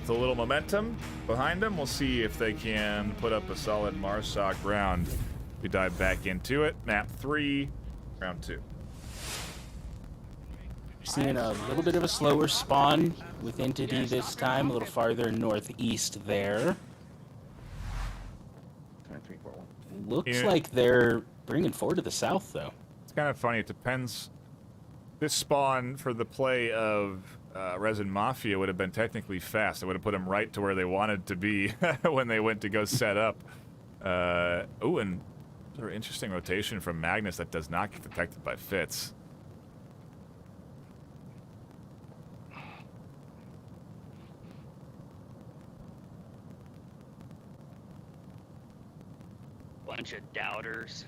with a little momentum behind them, we'll see if they can put up a solid Marsoc round. We dive back into it. Map 3, round 2. Seeing a little bit of a slower spawn with Entity this time, a little farther northeast there. Looks like they're bringing 4 to the south, though. It's kind of funny. It depends. This spawn for the play of Resin Mafia would have been technically fast. It would have put them right to where they wanted to be when they went to go set up. Ooh, and sort of interesting rotation from Magnus that does not get detected by Fitz. Bunch of doubters.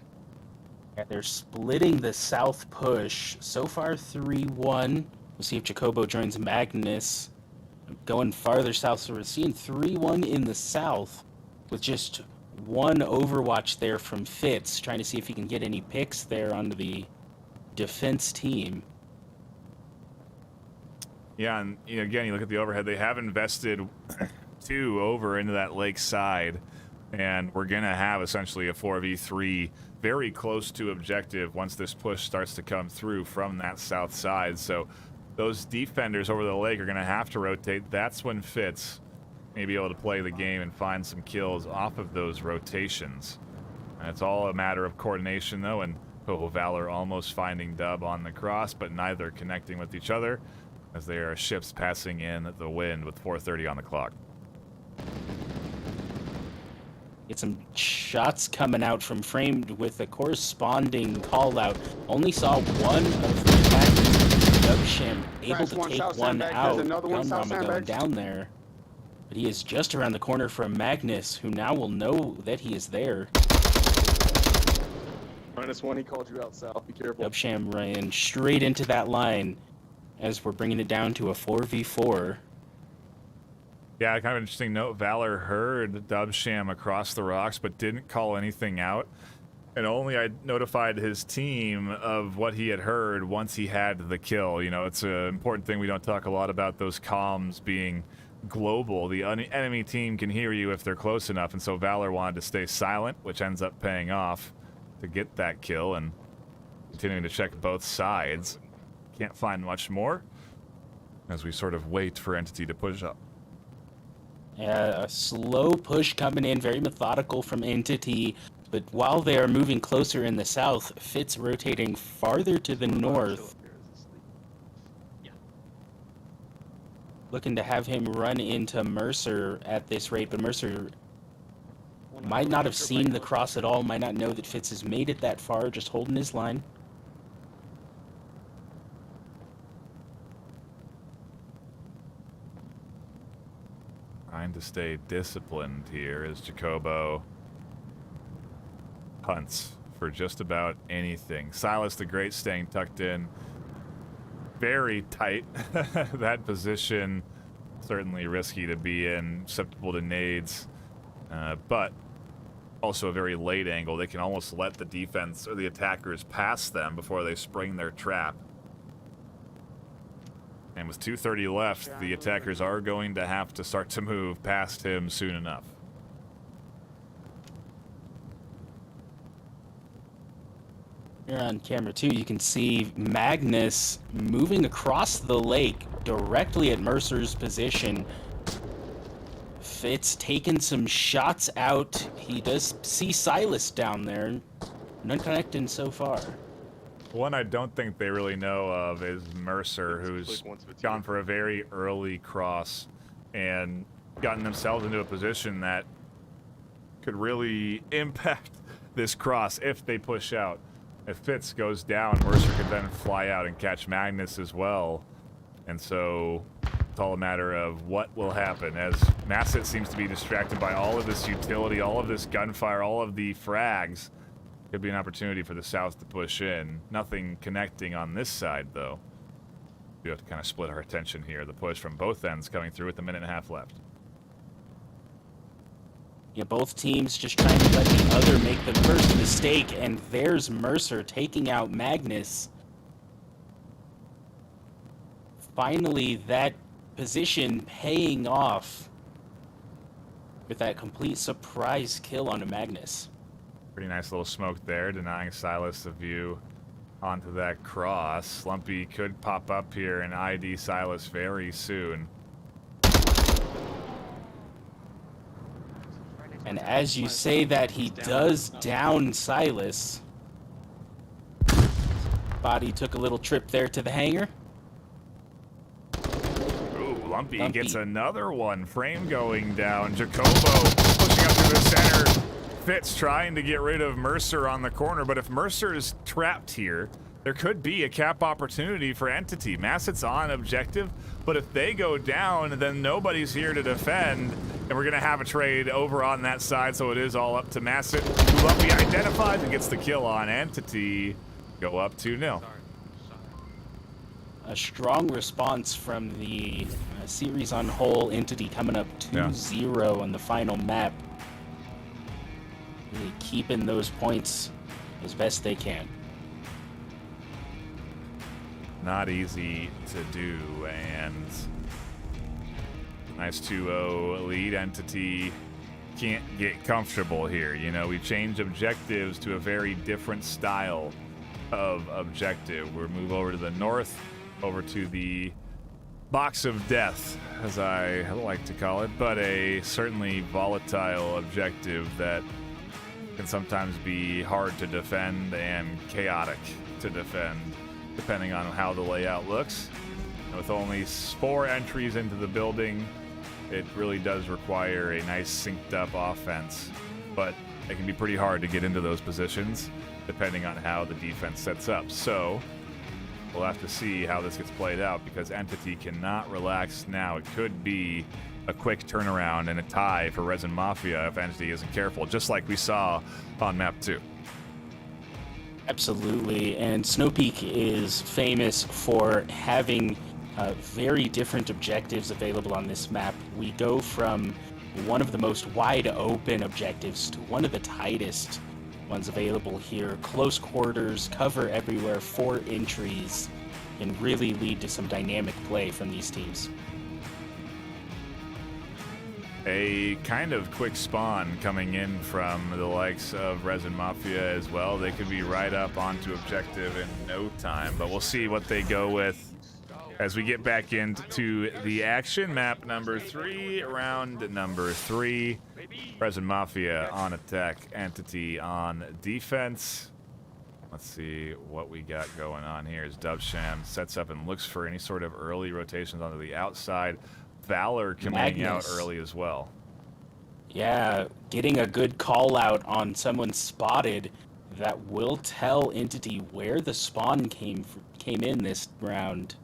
Yeah, they're splitting the south push. So far, 3-1. We'll see if Jacobo joins Magnus. Going farther south, so we're seeing 3-1 in the south with just one Overwatch there from Fitz, trying to see if he can get any picks there onto the defense team. Yeah, and again, you look at the overhead. They have invested 2 over into that lake side. And we're going to have essentially a 4v3 very close to objective once this push starts to come through from that south side. So those defenders over the lake are going to have to rotate. That's when Fitz may be able to play the game and find some kills off of those rotations. And it's all a matter of coordination, though, and Valor almost finding Dub on the cross, but neither connecting with each other as they are ships passing in the wind with 4:30 on the clock. Get some shots coming out from Framed with a corresponding call out. Only saw one of the attackers. Dubsham able to take one out. Gunrama going down there. But he is just around the corner from Magnus, who now will know that he is there. -1, he called you out south. Be careful. Dubsham ran straight into that line. as we're bringing it down to a 4v4. Yeah, kind of interesting note. Valor heard Dubsham across the rocks, but didn't call anything out. And only I notified his team of what he had heard once he had the kill. You know, it's an important thing. We don't talk a lot about those comms being global. The enemy team can hear you if they're close enough, and so Valor wanted to stay silent, which ends up paying off to get that kill, and continuing to check both sides. Can't find much more as we sort of wait for Entity to push up. A slow push coming in, very methodical from Entity, but while they are moving closer in the south, Fitz rotating farther to the north, looking to have him run into Mercer at this rate, but Mercer might not have seen the cross at all, might not know that Fitz has made it that far, just holding his line. Trying to stay disciplined here as Jacobo hunts for just about anything. Silas the Great staying tucked in. Very tight. That position, certainly risky to be in, susceptible to nades, but also a very late angle. They can almost let the defense or the attackers pass them before they spring their trap. And with 2:30 left, the attackers are going to have to start to move past him soon enough. Here on camera too, you can see Magnus moving across the lake directly at Mercer's position. Fitz taking some shots out. He does see Silas down there. None connecting so far. One I don't think they really know of is Mercer, who's gone for a very early cross and gotten themselves into a position that could really impact this cross if they push out. If Fitz goes down, Mercer can then fly out and catch Magnus as well. And so it's all a matter of what will happen, as Massett seems to be distracted by all of this utility, all of this gunfire, all of the frags. Could be an opportunity for the South to push in. Nothing connecting on this side, though. We have to kind of split our attention here. The push from both ends coming through with a minute and a half left. Yeah, both teams just trying to let the other make the first mistake, and there's Mercer taking out Magnus. Finally, that position paying off with that complete surprise kill onto Magnus. Pretty nice little smoke there, denying Silas the view onto that cross. Slumpy could pop up here and ID Silas very soon. And as you say that, he does down Silas. Body took a little trip there to the hangar. Ooh, Lumpy gets another one. Frame going down. Jacobo pushing up to the center. Fitz trying to get rid of Mercer on the corner, but if Mercer is trapped here, there could be a cap opportunity for Entity. Massett's on objective, but if they go down, then nobody's here to defend, and we're going to have a trade over on that side, so it is all up to Massett, who Lumpy identifies and gets the kill on Entity. Go up 2-0. A strong response from the series on whole. Entity coming up 2-0 on the final map. Really keeping those points as best they can. Not easy to do, and nice 2-0 lead. Entity can't get comfortable here. You know, we've changed objectives to a very different style of objective. We'll move over to the north, over to the box of death, as I like to call it, but a certainly volatile objective that can sometimes be hard to defend and chaotic to defend, depending on how the layout looks. With only 4 entries into the building, it really does require a nice synced up offense, but it can be pretty hard to get into those positions depending on how the defense sets up. So we'll have to see how this gets played out, because Entity cannot relax now. It could be a quick turnaround and a tie for Resin Mafia if Entity isn't careful, just like we saw on map 2. Absolutely, and Snowpeak is famous for having very different objectives available on this map. We go from one of the most wide open objectives to one of the tightest ones available here. Close quarters, cover everywhere, 4 entries can really lead to some dynamic play from these teams. A kind of quick spawn coming in from the likes of Resin Mafia as well. They could be right up onto objective in no time, but we'll see what they go with as we get back into the action. Map number 3, round number 3. Resin Mafia on attack, Entity on defense. Let's see what we got going on here as Dubsham sets up and looks for any sort of early rotations onto the outside. Valor coming out early as well. Yeah, getting a good call out on someone spotted that will tell Entity where the spawn came in this round.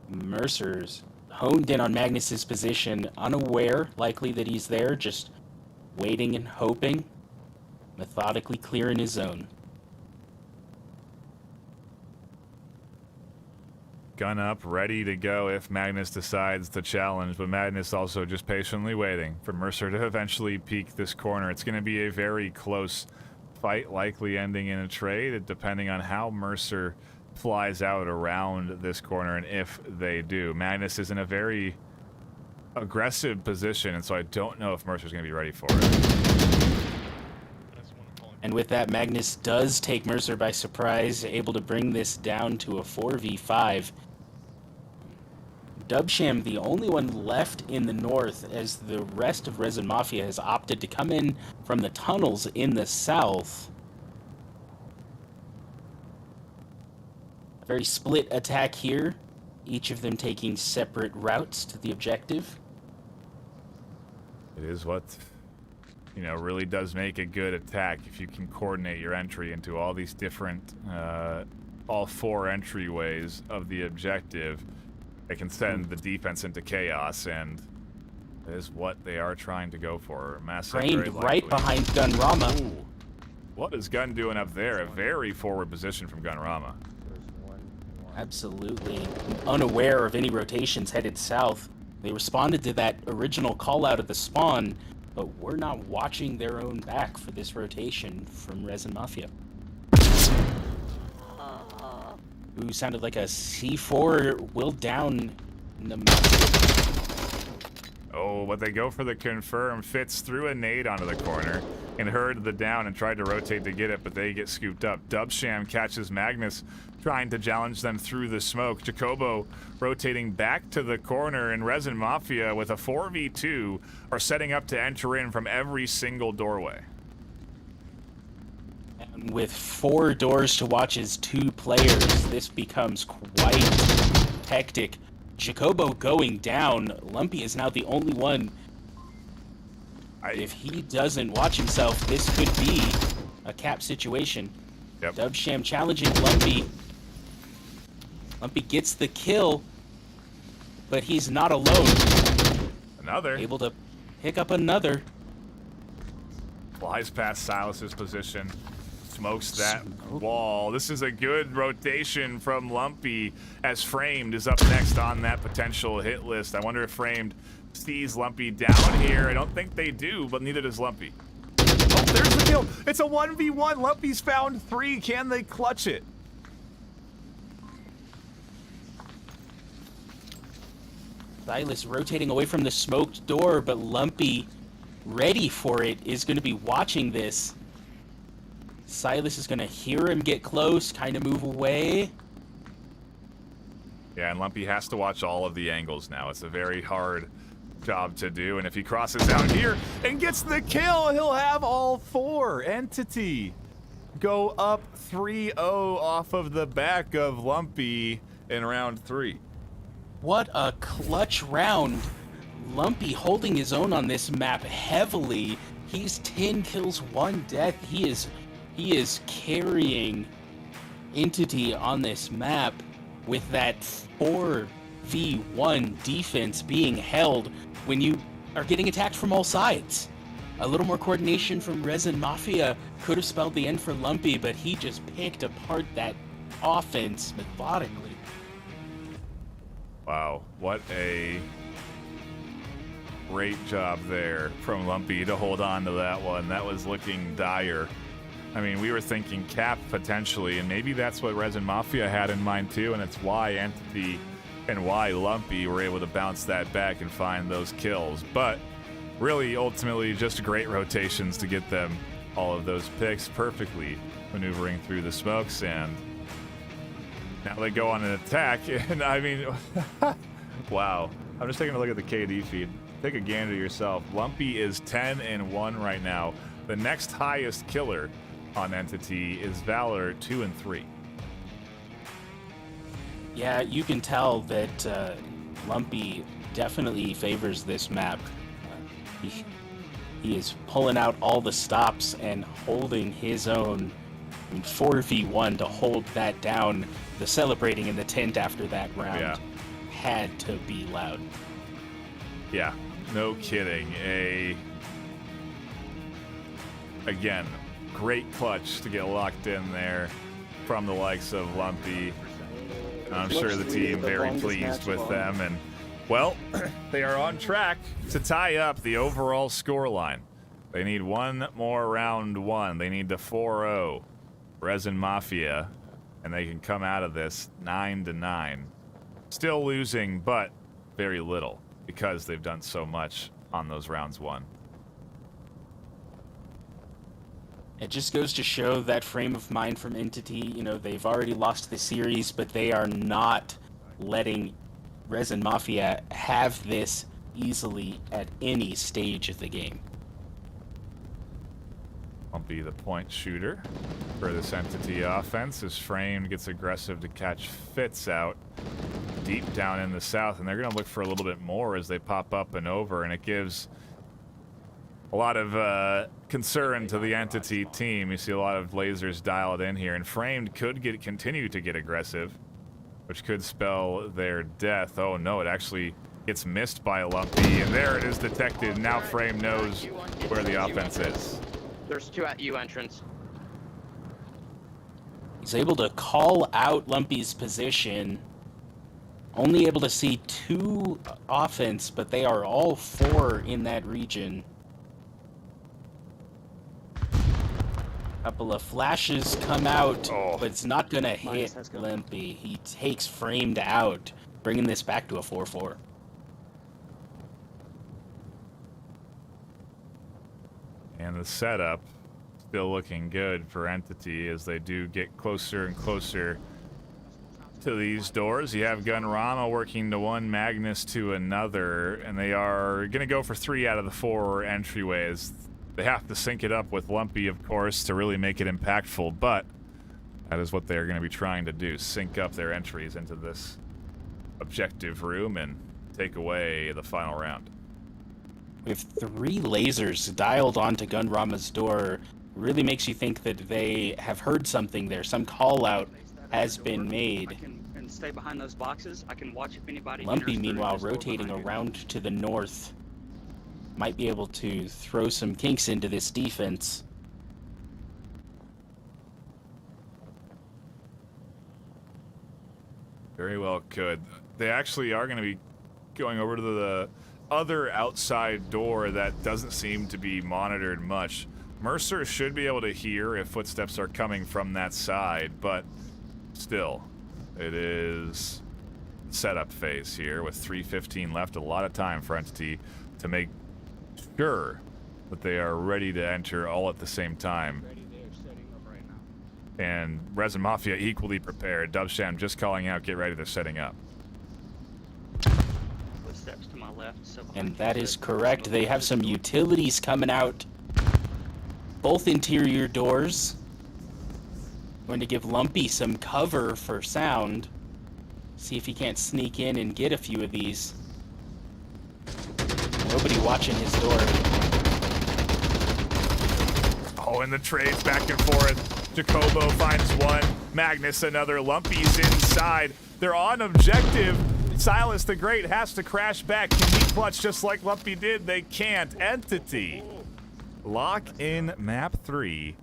Mercer's honed in on Magnus's position, unaware likely that he's there, just waiting and hoping, methodically clearing his zone. Gun up, ready to go if Magnus decides to challenge, but Magnus also just patiently waiting for Mercer to eventually peek this corner. It's going to be a very close fight, likely ending in a trade, depending on how Mercer flies out around this corner and if they do. Magnus is in a very aggressive position, and so I don't know if Mercer's going to be ready for it. And with that, Magnus does take Mercer by surprise, able to bring this down to a 4v5. Dubsham, the only one left in the north, as the rest of Resin Mafia has opted to come in from the tunnels in the south. A very split attack here, each of them taking separate routes to the objective. It is what, you know, really does make a good attack if you can coordinate your entry into all these different, all 4 entryways of the objective. It can send the defense into chaos, and that is what they are trying to go for. Massive, Framed right behind Gunrama. Ooh. What is Gun doing up there? A very forward position from Gunrama. Absolutely. Unaware of any rotations headed south. They responded to that original call out of the spawn, but we're not watching their own back for this rotation from Resin Mafia. Ooh, sounded like a C4 will down in the map. Oh, but they go for the confirm. Fitz threw a nade onto the corner and heard the down and tried to rotate to get it, but they get scooped up. Dubsham catches Magnus trying to challenge them through the smoke. Jacobo rotating back to the corner, and Resin Mafia with a 4v2 are setting up to enter in from every single doorway. And with 4 doors to watch as 2 players, this becomes quite hectic. Jacobo going down. Lumpy is now the only one. If he doesn't watch himself, this could be a cap situation. Yep. Dubsham challenging Lumpy. Lumpy gets the kill, but he's not alone. Another. Able to pick up another. Flies past Silas's position. Smokes that wall. This is a good rotation from Lumpy, as Framed is up next on that potential hit list. I wonder if Framed sees Lumpy down here. I don't think they do, but neither does Lumpy. Oh, there's the kill. It's a 1v1. Lumpy's found 3. Can they clutch it? Silas rotating away from the smoked door, but Lumpy, ready for it, is going to be watching this. Silas is going to hear him get close, kind of move away. Yeah, and Lumpy has to watch all of the angles now. It's a very hard job to do, and if he crosses out here and gets the kill, he'll have all 4. Entity go up 3-0 off of the back of Lumpy in round 3. What a clutch round. Lumpy holding his own on this map heavily. He's 10 kills, 1 death. He is carrying Entity on this map with that 4v1 defense being held when you are getting attacked from all sides. A little more coordination from Resin Mafia could have spelled the end for Lumpy, but he just picked apart that offense methodically. Wow, what a great job there from Lumpy to hold on to that one. That was looking dire. I mean, we were thinking cap potentially, and maybe that's what Resin Mafia had in mind too, and it's why Entity and why Lumpy were able to bounce that back and find those kills. But really, ultimately, just great rotations to get them all of those picks perfectly, maneuvering through the smokes, and now they go on an attack. And I mean, wow. I'm just taking a look at the KD feed. Take a gander yourself. Lumpy is 10-1 right now. The next highest killer on Entity is Valor 2-3. Yeah, you can tell that Lumpy definitely favors this map. He is pulling out all the stops and holding his own. I mean, 4v1 to hold that down. The celebrating in the tent after that round had to be loud. Yeah, no kidding. Again, great clutch to get locked in there from the likes of Lumpy. I'm sure the team very pleased with them, and well, they are on track to tie up the overall scoreline. They need one more round one. They need to 4-0 Resin Mafia, and they can come out of this 9-9. Still losing, but very little because they've done so much on those rounds one. It just goes to show that frame of mind from Entity. You know, they've already lost the series, but they are not letting Resin Mafia have this easily at any stage of the game. Lumpy, the point shooter for this Entity offense, is framed, gets aggressive to catch Fitz out deep down in the south, and they're going to look for a little bit more as they pop up and over, and it gives a lot of concern to the Entity team. You see a lot of lasers dialed in here, and Framed could continue to get aggressive, which could spell their death. Oh no, it actually gets missed by a Lumpy, and there it is detected. Now Frame knows where the offense is. There's two at U entrance. He's able to call out Lumpy's position. Only able to see 2 offense, but they are all 4 in that region. Couple of flashes come out, but it's not gonna hit Lumpy. He takes Framed out, bringing this back to a 4-4. And the setup still looking good for Entity as they do get closer and closer to these doors. You have Gunrama working to one, Magnus to another, and they are going to go for 3 out of the 4 entryways. They have to sync it up with Lumpy, of course, to really make it impactful, but that is what they're going to be trying to do, sync up their entries into this objective room and take away the final round. With 3 lasers dialed onto Gunrama's door, really makes you think that they have heard something there. Some call out has been made. And stay behind those boxes. I can watch if anybody. Lumpy, meanwhile, rotating around to the north, might be able to throw some kinks into this defense. Very well could. They actually are going to be going over to the other outside door that doesn't seem to be monitored much. Mercer should be able to hear if footsteps are coming from that side, but still, it is setup phase here with 3:15 left. A lot of time for Entity to make sure that they are ready to enter all at the same time. And Resin Mafia equally prepared. Dubsham just calling out, get ready, they're setting up. Steps to my left, so and that is correct. They have some utilities coming out. Both interior doors. Going to give Lumpy some cover for sound. See if he can't sneak in and get a few of these. Nobody watching his door. Oh, and the trades back and forth. Jacobo finds one. Magnus another. Lumpy's inside. They're on objective. Silas the Great has to crash back. Can he clutch just like Lumpy did? They can't. Entity lock in map 3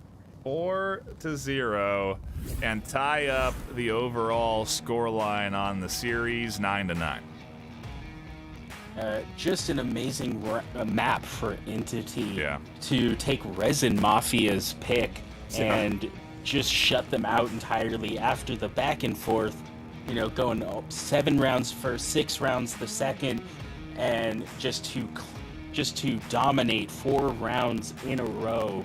4-0 and tie up the overall scoreline on the series 9-9. Just an amazing map for Entity to take Resin Mafia's pick and just shut them out entirely after the back and forth, you know, going 7 rounds first, 6 rounds the second, and just to dominate 4 rounds in a row,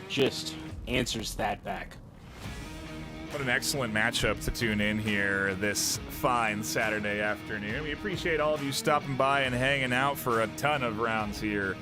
just answers that back. What an excellent matchup to tune in here this fine Saturday afternoon. We appreciate all of you stopping by and hanging out for a ton of rounds here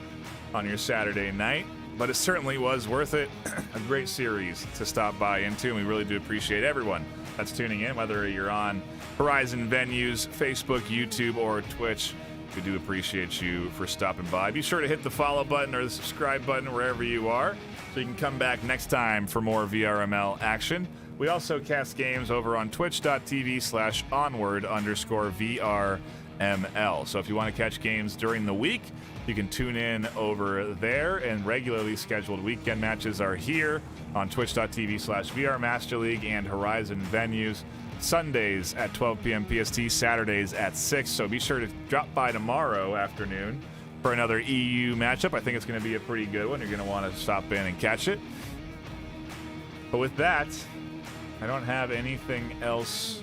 on your Saturday night, but it certainly was worth it. A great series to stop by into, and we really do appreciate everyone that's tuning in, whether you're on Horizon Venues, Facebook, YouTube, or Twitch. We do appreciate you for stopping by. Be sure to hit the follow button or the subscribe button wherever you are so you can come back next time for more VRML action. We also cast games over on twitch.tv/onward_VRML. So if you want to catch games during the week, you can tune in over there, and regularly scheduled weekend matches are here on twitch.tv/VRMasterLeague and Horizon Venues. Sundays at 12 p.m. PST, Saturdays at 6. So be sure to drop by tomorrow afternoon for another EU matchup. I think it's going to be a pretty good one. You're going to want to stop in and catch it. But with that, I don't have anything else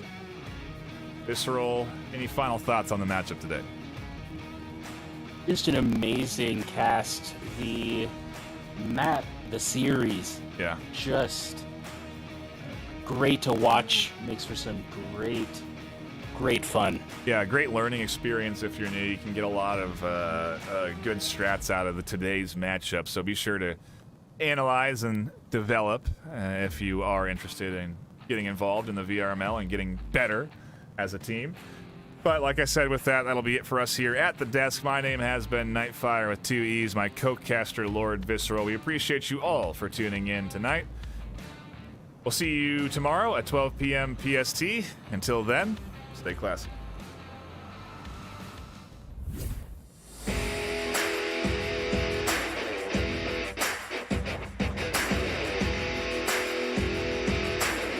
visceral. Any final thoughts on the matchup today? Just an amazing cast. The map, the series, just great to watch. Makes for some great fun. Yeah, great learning experience if you're new. You can get a lot of good strats out of today's matchup. So be sure to analyze and develop if you are interested in getting involved in the VRML and getting better as a team. But like I said, with that, that'll be it for us here at the desk. My name has been Nightfire with 2 E's, my co-caster, Lord Visceral. We appreciate you all for tuning in tonight. We'll see you tomorrow at 12 p.m. PST. Until then, stay classy.